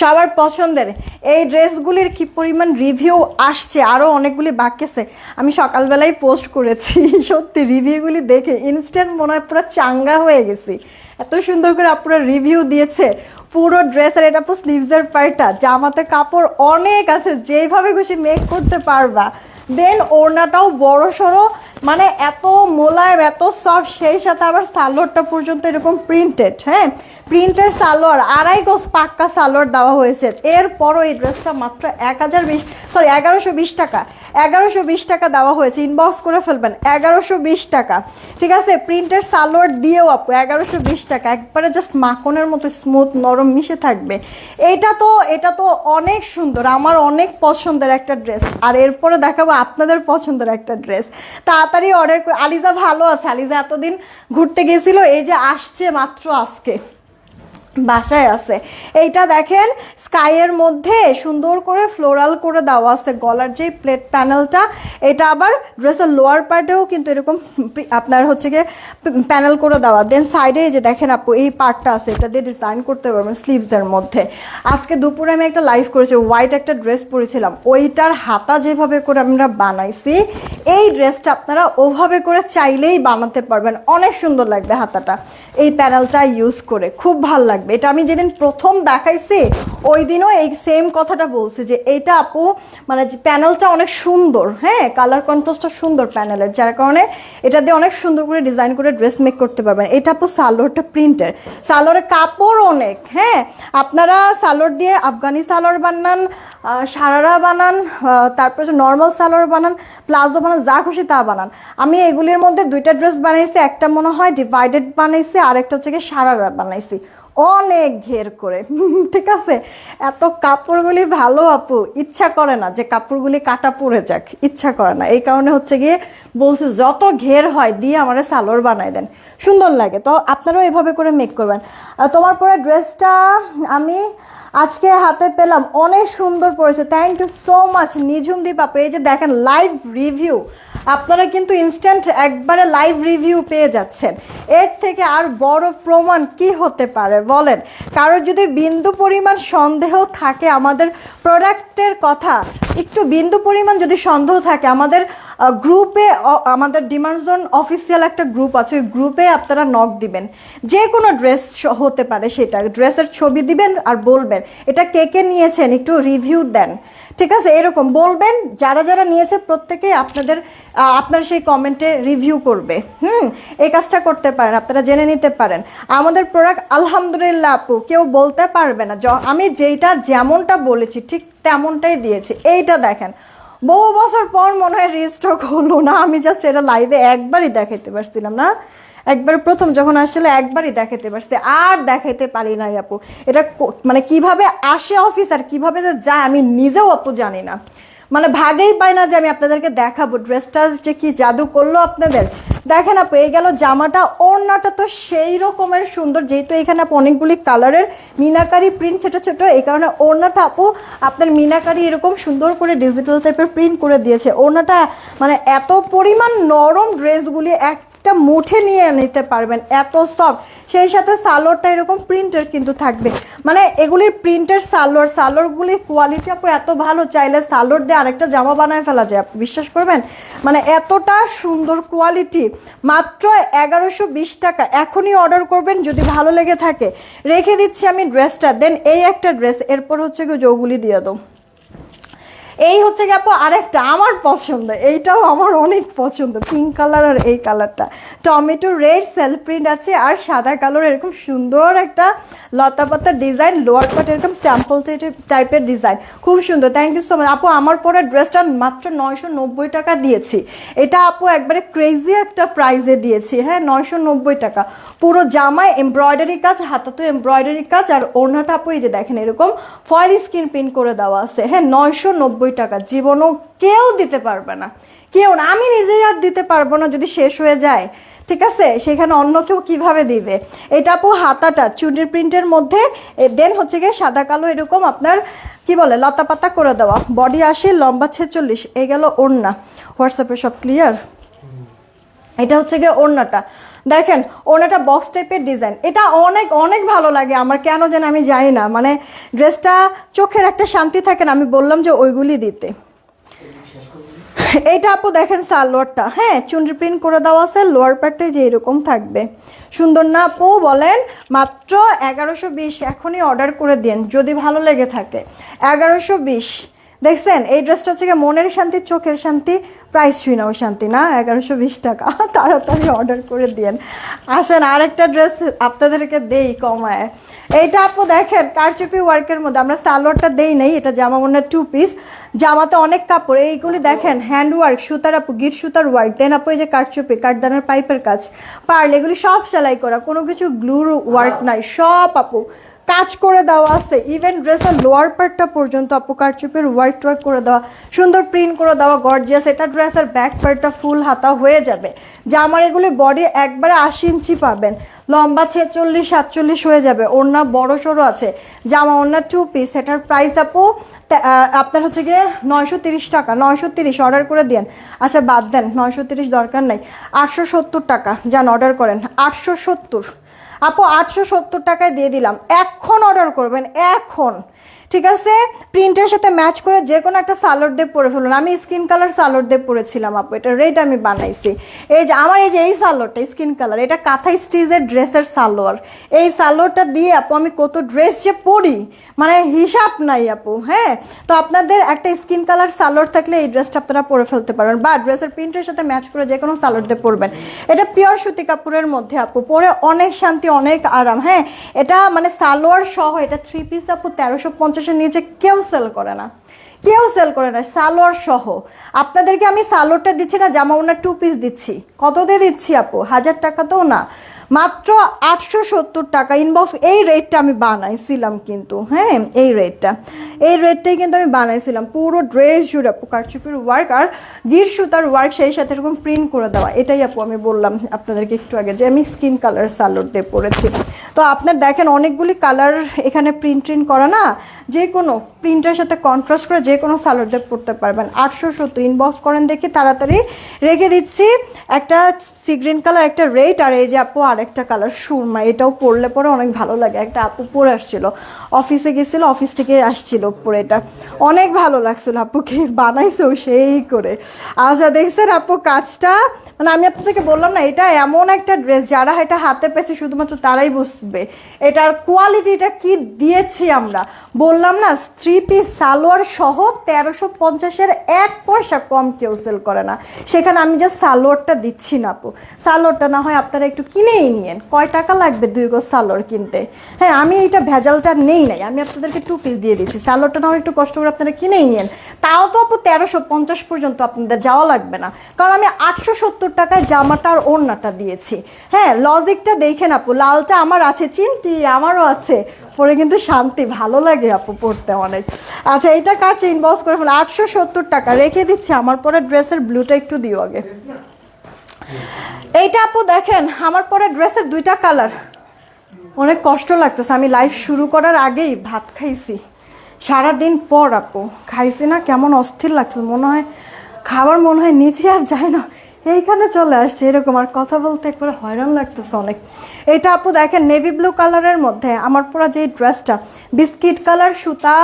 সবার পছন্দের এই ড্রেসগুলির কি পরিমাণ রিভিউ আসছে, আরও অনেকগুলি বাক্যেছে। আমি সকালবেলায় পোস্ট করেছি, সত্যি রিভিউগুলি দেখে ইনস্ট্যান্ট মনে হয় পুরো চাঙ্গা হয়ে গেছি। এত সুন্দর করে আপনারা রিভিউ দিয়েছে পুরো ড্রেসের। এটা তো স্লিভসের পার্টটা, জামাতে কাপড় অনেক আছে, যেইভাবে খুশি মেক করতে পারবা। দেন ওড়নাটাও বড় সড়ো, মানে এত মোলায়েম এত সফট, সেই সাথে আবার সালোয়ারটা পর্যন্ত এরকম প্রিন্টেড। হ্যাঁ, প্রিন্টেড সালোয়ার, 2.5 গজ পাক্কা সালোয়ার দেওয়া হয়েছে। এরপরও এই ড্রেসটা মাত্র 1120 টাকা। 1120 টাকা দেওয়া হয়েছে। ইনবক্স করে ফেলবেন, 1120 টাকা। ঠিক আছে, প্রিন্টেড সালোয়ার দিয়েও আপু 1120 টাকা, একবারে জাস্ট মাখনের মতো স্মুথ নরম মিশে থাকবে। এটা তো অনেক সুন্দর, আমার অনেক পছন্দের একটা ড্রেস। আর এরপরে দেখাবো আপনাদের পছন্দের একটা ড্রেস। তাড়াতাড়ি অর্ডার করে। আলিজা ভালো আছে? আলিজা এতদিন ঘুরতে গেছিল, এই যে আসছে মাত্র আজকে, বাসায় আছে। এইটা দেখেন স্কাইয়ের মধ্যে সুন্দর করে ফ্লোরাল করে দেওয়া আছে গলার যে প্লেট প্যানেলটা। এটা আবার ড্রেসের লোয়ার পার্টেও কিন্তু এরকম আপনার হচ্ছে গিয়ে প্যানেল করে দেওয়া। দেন সাইডে এই যে দেখেন আপু এই পার্টটা আছে, এটা দিয়ে ডিজাইন করতে পারবেন স্লিভসের মধ্যে। আজকে দুপুরে আমি একটা লাইভ করেছি, হোয়াইট একটা ড্রেস পরেছিলাম, ওইটার হাতা যেভাবে করে আমরা বানাইছি, এই ড্রেসটা আপনারা ওভাবে করে চাইলেই বানাতে পারবেন। অনেক সুন্দর লাগবে হাতাটা এই প্যানেলটা ইউজ করে, খুব ভালো লাগবে। এটা আমি যেদিন প্রথম দেখাইছি ওই দিনও এই সেম কথাটা বলছি যে এইটা আপু মানে প্যানেলটা অনেক সুন্দর। হ্যাঁ, কালার কন্ট্রাস্টটা সুন্দর প্যানেলের, যার কারণে এটা দিয়ে অনেক সুন্দর করে ডিজাইন করে ড্রেস মেক করতে পারবেন। এটা আপু সালোয়ারটা প্রিন্টের, সালোয়ারের কাপড় অনেক। হ্যাঁ, আপনারা সালোয়ার দিয়ে আফগানি সালোয়ার বানান, সারারা বানান, তারপর নর্মাল সালোয়ার বানান, প্লাজো বানান, যা খুশি তা বানান। আমি এগুলির মধ্যে 2টা ড্রেস বানাইছি, একটা মনে হয় ডিভাইডেড বানাইছি, আর একটা হচ্ছে কি সারারা বানাইছি অনেক ঘের করে। ঠিক আছে, এত কাপড়গুলি ভালো আপু, ইচ্ছা করে না যে কাপড়গুলি কাটা পড়ে যাক, ইচ্ছা করে না। এই কারণে হচ্ছে গিয়ে বলছে যত ঘের হয় দিয়ে আমার সালোয়ার বানাই দেন, সুন্দর লাগে। তো আপনারাও এভাবে করে মেক করবেন। তোমার পরে ড্রেসটা আমি আজকে হাতে পেলাম, অনেক সুন্দর পড়েছে। থ্যাংক ইউ সো মাচ নিঝুম দীপ আপু। এই যে দেখেন লাইভ রিভিউ, আপনারা কিন্তু ইনস্ট্যান্ট একবারে লাইভ রিভিউ পেয়ে যাচ্ছেন। এর থেকে আর বড় প্রমাণ কি হতে পারে বলেন? কারো যদি বিন্দু পরিমাণ সন্দেহ থাকে আমাদের প্রোডাক্টের কথা, একটু বিন্দু পরিমাণ যদি সন্দেহ থাকে, আমাদের গ্রুপে, আমাদের ডিমান্ড জোন অফিসিয়াল একটা গ্রুপ আছে, ওই গ্রুপে আপনারা নক দিবেন। যে কোনো ড্রেস হতে পারে, সেটা ড্রেসের ছবি দিবেন আর বলবেন এটা কে কে নিয়েছেন, একটু রিভিউ দেন। ঠিক আছে, এরকম বলবেন। যারা যারা নিয়েছে প্রত্যেকেই আপনার সেই কমেন্টে রিভিউ করবে। এই কাজটা করতে পারেন, আপনারা জেনে নিতে পারেন। আমাদের প্রোডাক্ট আলহামদুলিল্লাহ আপু কেউ বলতে পারবে না, আমি যেইটা যেমনটা বলেছি ঠিক তেমনটাই দিয়েছি। এইটা দেখেন বহু বছর পর মনে হয় রিস্টক হলো না, আমি জাস্ট এটা লাইভে একবারই দেখাইতে পারছিলাম না, একবার প্রথম যখন আসলে একবারই দেখাতে পারছি, আর দেখাইতে পারি নাই আপু। এটা মানে কিভাবে আসে অফিস আর কিভাবে যে যায় আমি নিজেও আপু জানি না, মানে ভাগেই পাই না যে আমি আপনাদেরকে দেখাবো ড্রেসটা যে কি জাদু করলো আপনাদের। দেখেন আপু এই গেল জামাটা, ওড়নাটা তো সেই রকমের সুন্দর, যেহেতু এখানে আপু অনেকগুলি কালারের মিনাকারি প্রিন্ট ছোটো ছোটো, এই কারণে ওড়নাটা আপু আপনার মিনাকারি এরকম সুন্দর করে ডিজিটাল টাইপের প্রিন্ট করে দিয়েছে। ওড়নাটা মানে এত পরিমাণ নরম, ড্রেসগুলি একটা মুঠে নিয়ে নিতে পারবেন, এত সফট। সেই সাথে সালোয়ারটা এরকম প্রিন্টের কিন্তু থাকবে, মানে এগুলির প্রিন্টের সালোয়ারগুলির কোয়ালিটি আপু এত ভালো, চাইলে সালোয়ার দিয়ে আরেকটা জামা বানায় ফেলা যায় আপু, বিশ্বাস করবেন। মানে এতটা সুন্দর কোয়ালিটি, মাত্র 1120 টাকা। এখনই অর্ডার করবেন যদি ভালো লেগে থাকে। রেখে দিচ্ছি আমি ড্রেসটা, দেন এই একটা ড্রেস, এরপর হচ্ছে কি যৌগুলি দিয়ে দাও। এই হচ্ছে কি আপু আরেকটা আমার পছন্দ, এইটাও আমার অনেক পছন্দ, পিঙ্ক কালার আর এই কালারটা টমেটো রেড সেলফ প্রিন্ট আছে আর সাদা কালার, এরকম সুন্দর একটা লতা পাতা ডিজাইন, লোয়ার পার্ট এরকম টেম্পল টাইপের ডিজাইন, খুব সুন্দর। থ্যাংক ইউ সো মাচ আপু। আমার পরে ড্রেসটা মাত্র 990 টাকা দিয়েছি, এটা আপু একবারে ক্রেজি একটা প্রাইসে দিয়েছি। হ্যাঁ 990 টাকা, পুরো জামায় এমব্রয়ডারি কাজ, হাতাতে এমব্রয়ডারি কাজ, আর ওড়নাটা আপু এই যে দেখেন এরকম ফয়েল স্ক্রিন প্রিন্ট করে দেওয়া আছে। হ্যাঁ 990 টাকা, জীবনও কেউ দিতে পারবে না, কেউ না, আমি নিজেই আর দিতে পারবো না যদি শেষ হয়ে যায়, ঠিক আছে, সেখানে অন্য কেউ কিভাবে দিবে। এটা আপু হাতাটা চুনের প্রিন্টের মধ্যে, দেন হচ্ছে গিয়ে সাদা কালো এরকম আপনার কি বলে লতা পাতা করে দেওয়া, বডি 80, লম্বা 46, এই গেল ওড়না। হোয়াটসঅ্যাপে সব ক্লিয়ার। এটা হচ্ছে গিয়ে ওড়নাটা, দেখেন ওড়নাটা বক্স টাইপের ডিজাইন, এটা অনেক অনেক ভালো লাগে আমার, কেন যেন আমি জানি না, মানে ড্রেসটা চোখের একটা শান্তি থাকে না, আমি বললাম যে ওইগুলি দিতে। এইটা আপু দেখেন সালোয়ারটা, হ্যাঁ চুনরি প্রিন্ট করে দেওয়া আছে, লোয়ার পার্টে যে এরকম থাকবে, সুন্দর না আপু বলেন? মাত্র 1120, এখনই অর্ডার করে দিন যদি ভালো লেগে থাকে। 1120 দেখছেন, এই ড্রেসটা হচ্ছে মনের শান্তি চোখের শান্তি, প্রাইস শুনাও শান্তি না, 1120 টাকা, তাড়াতাড়ি অর্ডার করে দিন। আসেন আরেকটা ড্রেস আপনাদেরকে দেই কমায়। এইটা আপু দেখেন কারচুপি ওয়ার্কের মধ্যে, আমরা সালোয়ারটা দেই নাই, এটা জামা মনে 2 পিস, জামাতে অনেক কাপড়, এইগুলি দেখেন হ্যান্ড ওয়ার্ক, সুতার আপু গিট সুতার ওয়ার্ক, দেন আপু এই যে কারচুপি কাঠদানের পাইপের কাজ, পার্ল, এগুলি সব সেলাই করা, কোনো কিছু গ্লুর ওয়ার্ক নাই, সব আপু কাজ করে দেওয়া আছে, ইভেন ড্রেসের লোয়ার পার্টটা পর্যন্ত আপু কারচুপের ওয়ার্ক টোয়ার্ক করে দেওয়া, সুন্দর প্রিন্ট করে দেওয়া, গর্জিয়াস। এটা ড্রেসের ব্যাক পার্টটা ফুল হাতা হয়ে যাবে, জামার এগুলি বডি একবারে 80 ইঞ্চি পাবেন, লম্বা 46 47 হয়ে যাবে, ওড়না বড় সড়ো আছে, জামা ওড়না 2 পিস। এটার প্রাইস আপু আপনার হচ্ছে গিয়ে 930 টাকা, 930 অর্ডার করে দিন। আচ্ছা বাদ দেন, 930 দরকার নাই, 870 টাকা যান অর্ডার করেন, 870 আপু 870 টাকায় দিয়ে দিলাম, এখন অর্ডার করবেন এখন, ঠিক আছে? প্রিন্টের সাথে ম্যাচ করে যে কোনো একটা সালোয়ার দিয়ে পরে ফেলুন, আমি স্কিন কালার সালোয়ার দিয়ে পরেছিলাম আপু, এটা রেড আমি বানাইছি, এই যে আমার এই যে এই সালোয়ারটা স্কিন কালার, এটা কাঁথা স্টিচের ড্রেসের সালোয়ার, এই সালোয়ারটা দিয়ে আপু আমি কত ড্রেস যে পরি মানে হিসাব নাই আপু। হ্যাঁ তো আপনাদের একটা স্কিন কালার সালোয়ার থাকলে এই ড্রেসটা আপনারা পরে ফেলতে পারবেন, বা ড্রেসের প্রিন্টের সাথে ম্যাচ করে যে কোনো সালোয়ার দিয়ে পরবেন। এটা পিওর সুতি কাপড়ের মধ্যে আপু, পরে অনেক শান্তি অনেক আরাম। হ্যাঁ এটা মানে সালোয়ার সহ, এটা 3 পিস আপু 1350-এর নিচে কেউ সেল করে না, কেউ সেল করে না, সালোয়ার সহ। আপনাদেরকে আমি সালোয়ারটা দিচ্ছি না, জামা ওনার 2 পিস দিচ্ছি, কত দিয়ে দিচ্ছি আপু? 1000 টাকা তো না, মাত্র 870 টাকা ইনবক্স। এই রেটটা আমি বানাইছিলাম কিন্তু, হ্যাঁ এই রেটটাই কিন্তু আমি বানাইছিলাম, পুরো ড্রেস জুড়ে আপু কারচুপির ওয়ার্ক আর গির সুতার ওয়ার্ক, সেই সাথে এরকম প্রিন্ট করে দেওয়া। এটাই আপু আমি বললাম আপনাদেরকে একটু আগে যে আমি স্কিন কালার সালোয়ার দিয়ে পরেছি। তো আপনার দেখেন অনেকগুলি কালার এখানে প্রিন্ট করা না, যে কোনো প্রিন্টের সাথে কন্ট্রাস্ট করে যে কোনো সালোয়ার দিয়ে পরতে পারবেন। 870 ইনবক্স করেন দেখি তাড়াতাড়ি রেখে দিচ্ছি। একটা সি গ্রিন কালার, একটা রেড, আর এই যে আপু আরেকটা কালার সুরমা, এটাও পরলে পরে অনেক ভালো লাগে। একটা আপু পরে আসছিল, অফিসে গেছিলো, অফিস থেকে আসছিল পরে, এটা অনেক ভালো লাগছিল, আপুকে বানাইছেও সেই করে। আচ্ছা দেখছেন আপু কাজটা, মানে আমি আপনাদেরকে বললাম না, এটা এমন একটা ড্রেস যারা এটা হাতে পেয়েছে শুধুমাত্র তারাই বুঝবে এটার কোয়ালিটিটা কি দিয়েছি আমরা। বললাম না 3 পিস সালোয়ার সহ 1350-এর 1 পয়সা কম কেউ সেল করে না, সেখানে আমি যে সালোয়ারটা দিচ্ছি না আপু, সালোয়ারটা না হয় আপনারা একটু কিনেই নিয়েন, কয় টাকা লাগবে 2 গজ সালোয়ার কিনতে? হ্যাঁ আমি এইটা ভেজালটা নেই নাই, আমি আপনাদেরকে 2 পিস দিয়ে দিচ্ছি, সালোয়ারটা না হয় একটু কষ্ট করে আপনারা কিনেই নিয়েন, তাও তো আপু 1350 পর্যন্ত আপনাদের যাওয়া লাগবে না, কারণ আমি 870 টাকায় জামাটা আর ওড়নাটা দিয়েছি। হ্যাঁ লজিকটা দেখেন আপু, লালটা আমার আছে, চিনটি আমারও আছে, পরে কিন্তু শান্তি ভালো লাগে আপু পরতে অনেক। আচ্ছা এইটা কার চেইন বক্স করে ফেলে 870 টাকা রেখে দিচ্ছি। আমার পরে ড্রেসের ব্লুটা একটু দিও আগে। এইটা আপু দেখেন আমার পরে ড্রেসের 2টা কালার, অনেক কষ্ট লাগতেছে, আমি লাইভ শুরু করার আগেই ভাত খাইছি সারাদিন পর আপু, খাইছি না কেমন অস্থির লাগছে, মনে হয় খাবার মনে হয় নিচে আর যায় না, এইখানে চলে আসছে এরকম, আর কথা বলতে একবারে হয়রান লাগতেছে অনেক। এটা আপু দেখেন নেভি ব্লু কালারের মধ্যে আমার পরা যে ড্রেসটা, বিস্কিট কালার সুতা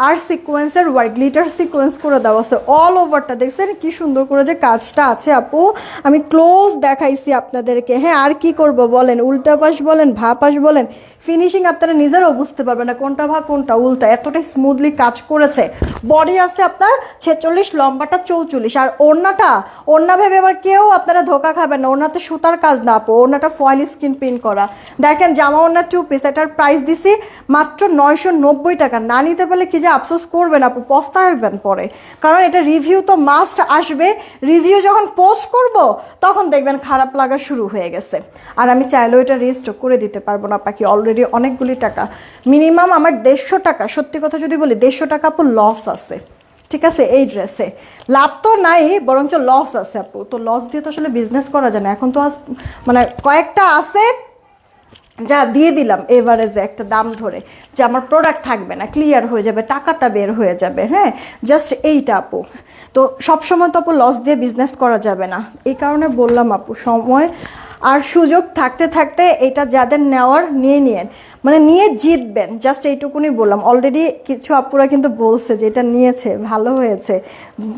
আর সিকোয়েন্সের হোয়াইট গ্লিটার সিকোয়েন্স করে দেওয়া আছে অল ওভারটা। দেখছেন কি সুন্দর করে যে কাজটা আছে আপু, আমি ক্লোজ দেখাইছি আপনাদেরকে। হ্যাঁ আর কি করব বলেন, উল্টা পাশ বলেন ভা পাশ বলেন, ফিনিশিং আপনারা নিজেরাও বুঝতে পারবেন না কোনটা ভা কোনটা উল্টা, এতটাই স্মুথলি কাজ করেছে। বডি আছে আপনার 46, লম্বাটা 44, আর ওড়নাটা, ওড়না ভেবে আবার কেউ আপনারা ধোকা খাবেন না, ওড়নাতে সুতার কাজ না আপু, ওড়নাটা ফয়েল স্ক্রিন প্রিন্ট করা। দেখেন জামা ওড়না 2 পিস, এটার প্রাইস দিছি মাত্র 990 টাকা। না নিতে পারলে কি যে আফসোস করবেন আপু, পস্তাবেন পরে, কারণ এটা রিভিউ তো মাস্ট আসবে। রিভিউ যখন পোস্ট করব তখন দেখবেন খারাপ লাগা শুরু হয়ে গেছে, আর আমি চাইলেও এটা রিস্টক করে দিতে পারবো না পাখি, অলরেডি অনেকগুলি টাকা, মিনিমাম আমার 150 টাকা, সত্যি কথা যদি বলি 150 টাকা আপু লস আছে। ঠিক আছে, এই ড্রেসে লাভ তো নাই বরঞ্চ লস আছে আপু, তো লস দিয়ে তো আসলে বিজনেস করা যায় না। এখন তো মানে কয়েকটা আছে যা দিয়ে দিলাম এভারেজে একটা দাম ধরে, যে আমার প্রোডাক্ট থাকবে না, ক্লিয়ার হয়ে যাবে, টাকাটা বের হয়ে যাবে। হ্যাঁ জাস্ট এইটা আপু, তো সবসময় তো আপু লস দিয়ে বিজনেস করা যাবে না, এই কারণে বললাম আপু সময় আর সুযোগ থাকতে থাকতে এটা যাদের নেওয়ার নিয়ে নিয়েন, মানে নিয়ে জিতবেন, জাস্ট এইটুকুনি বললাম। অলরেডি কিছু আপুরা কিন্তু বলছে যে এটা নিয়েছে ভালো হয়েছে,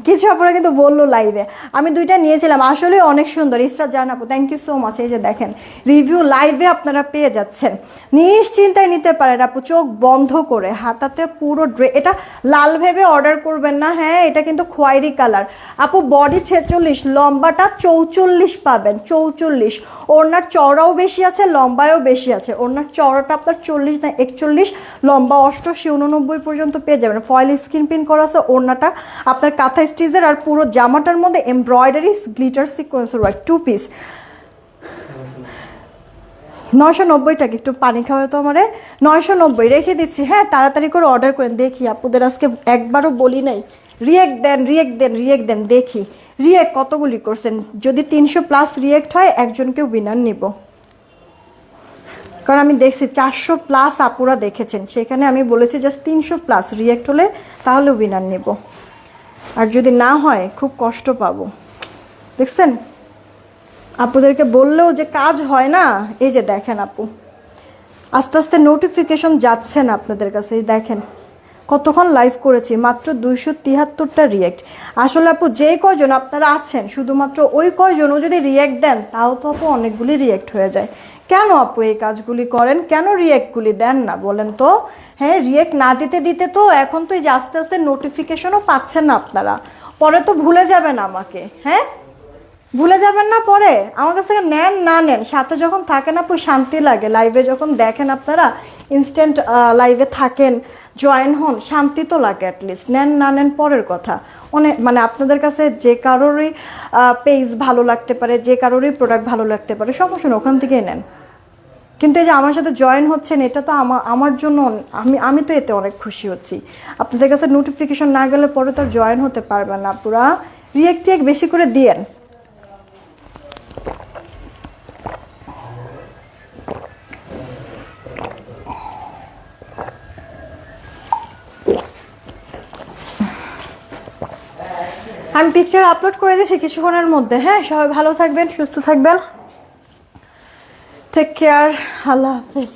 কিছু আপুরা কিন্তু বললো লাইভে, আমি 2টা নিয়েছিলাম আসলে অনেক সুন্দর। ইসরা জান আপু থ্যাংক ইউ সো মাচ, এই যে দেখেন রিভিউ লাইভে আপনারা পেয়ে যাচ্ছেন, নিশ্চিন্তায় নিতে পারেন আপু, চোখ বন্ধ করে। হাতাতে পুরো এটা লাল ভেবে অর্ডার করবেন না, হ্যাঁ এটা কিন্তু খয়েরি কালার আপু, বডি 46, লম্বাটা 44 পাবেন, 44। ওড়নার চওড়াও বেশি আছে, লম্বায়ও বেশি আছে, ওড়নার চওড়াটা আপনার 40 না 41, লম্বা 88 89 পর্যন্ত পেয়ে যাবেন। ফয়েল স্ক্রিন প্রিন্ট করা আছে, ওড়নাটা আপনার কাঁথা স্টিচের, আর পুরো জামাটার মধ্যে এমব্রয়ডারি গ্লিটার সিকোয়েন্সের ওয়ার্ক, 2 পিস। 990 টাকা, একটু পানি খাওয়া তো আমারে, 990 রেখে দিচ্ছি। হ্যাঁ তাড়াতাড়ি করে অর্ডার করেন, দেখি আপুদের আজকে একবারও বলি নাই রিয়েক্ট দেন রিয়েক্ট দেন রিয়েক্ট দেন, দেখি রিয়েক্ট কতগুলি করছেন। যদি 300+ রিয়েক্ট হয় একজনকে উইনার নিব, কারণ আমি দেখছি 400+ আপুরা দেখেছেন, সেখানে আমি বলেছি জাস্ট 300+ রিয়েক্ট হলে তাহলে উইনার নেব, আর যদি না হয় খুব কষ্ট পাবো। দেখছেন আপুদেরকে বললেও যে কাজ হয় না, এই যে দেখেন আপু আস্তে আস্তে নোটিফিকেশন যাচ্ছে না আপনাদের কাছে, এই দেখেন কতক্ষণ লাইভ করেছি, মাত্র 273টা রিয়েক্ট। আসলে আপু যে কয়জন আপনারা আছেন শুধুমাত্র ওই কয়জনও যদি রিয়েক্ট দেন তাও তো আপু অনেকগুলি রিয়েক্ট হয়ে যায়। কেন আপু এই কাজগুলি করেন, কেন রিয়েক্টগুলি দেন না বলেন তো? হ্যাঁ রিয়েক্ট না দিতে দিতে তো এখন তো এই যে আস্তে আস্তে নোটিফিকেশনও পাচ্ছেন না আপনারা, পরে তো ভুলে যাবেন আমাকে। হ্যাঁ ভুলে যাবেন না, পরে আমার কাছ থেকে নেন না নেন, সাথে যখন থাকেন আপু শান্তি লাগে, লাইভে যখন দেখেন আপনারা ইনস্ট্যান্ট লাইভে থাকেন, জয়েন হন, শান্তি তো লাগে অ্যাটলিস্ট। নেন না নেন পরের কথা, অনেক মানে আপনাদের কাছে যে কারোরই পেজ ভালো লাগতে পারে, যে কারোরই প্রোডাক্ট ভালো লাগতে পারে, সমস্যা না ওখান থেকেই নেন, কিন্তু এই যে আমার সাথে জয়েন হচ্ছেন এটা তো আমার জন্য আমি তো এতে অনেক খুশি হচ্ছি। আপনাদের কাছে নোটিফিকেশন না গেলে পরে তো আর জয়েন হতে পারবেন না, পুরা রিয়েক্ট বেশি করে দিয়েন। আমি পিকচার আপলোড করে দিয়েছি কিছুক্ষণের মধ্যে। হ্যাঁ সবাই ভালো থাকবেন, সুস্থ থাকবেন, টেক কেয়ার, আল্লাহ হাফেজ।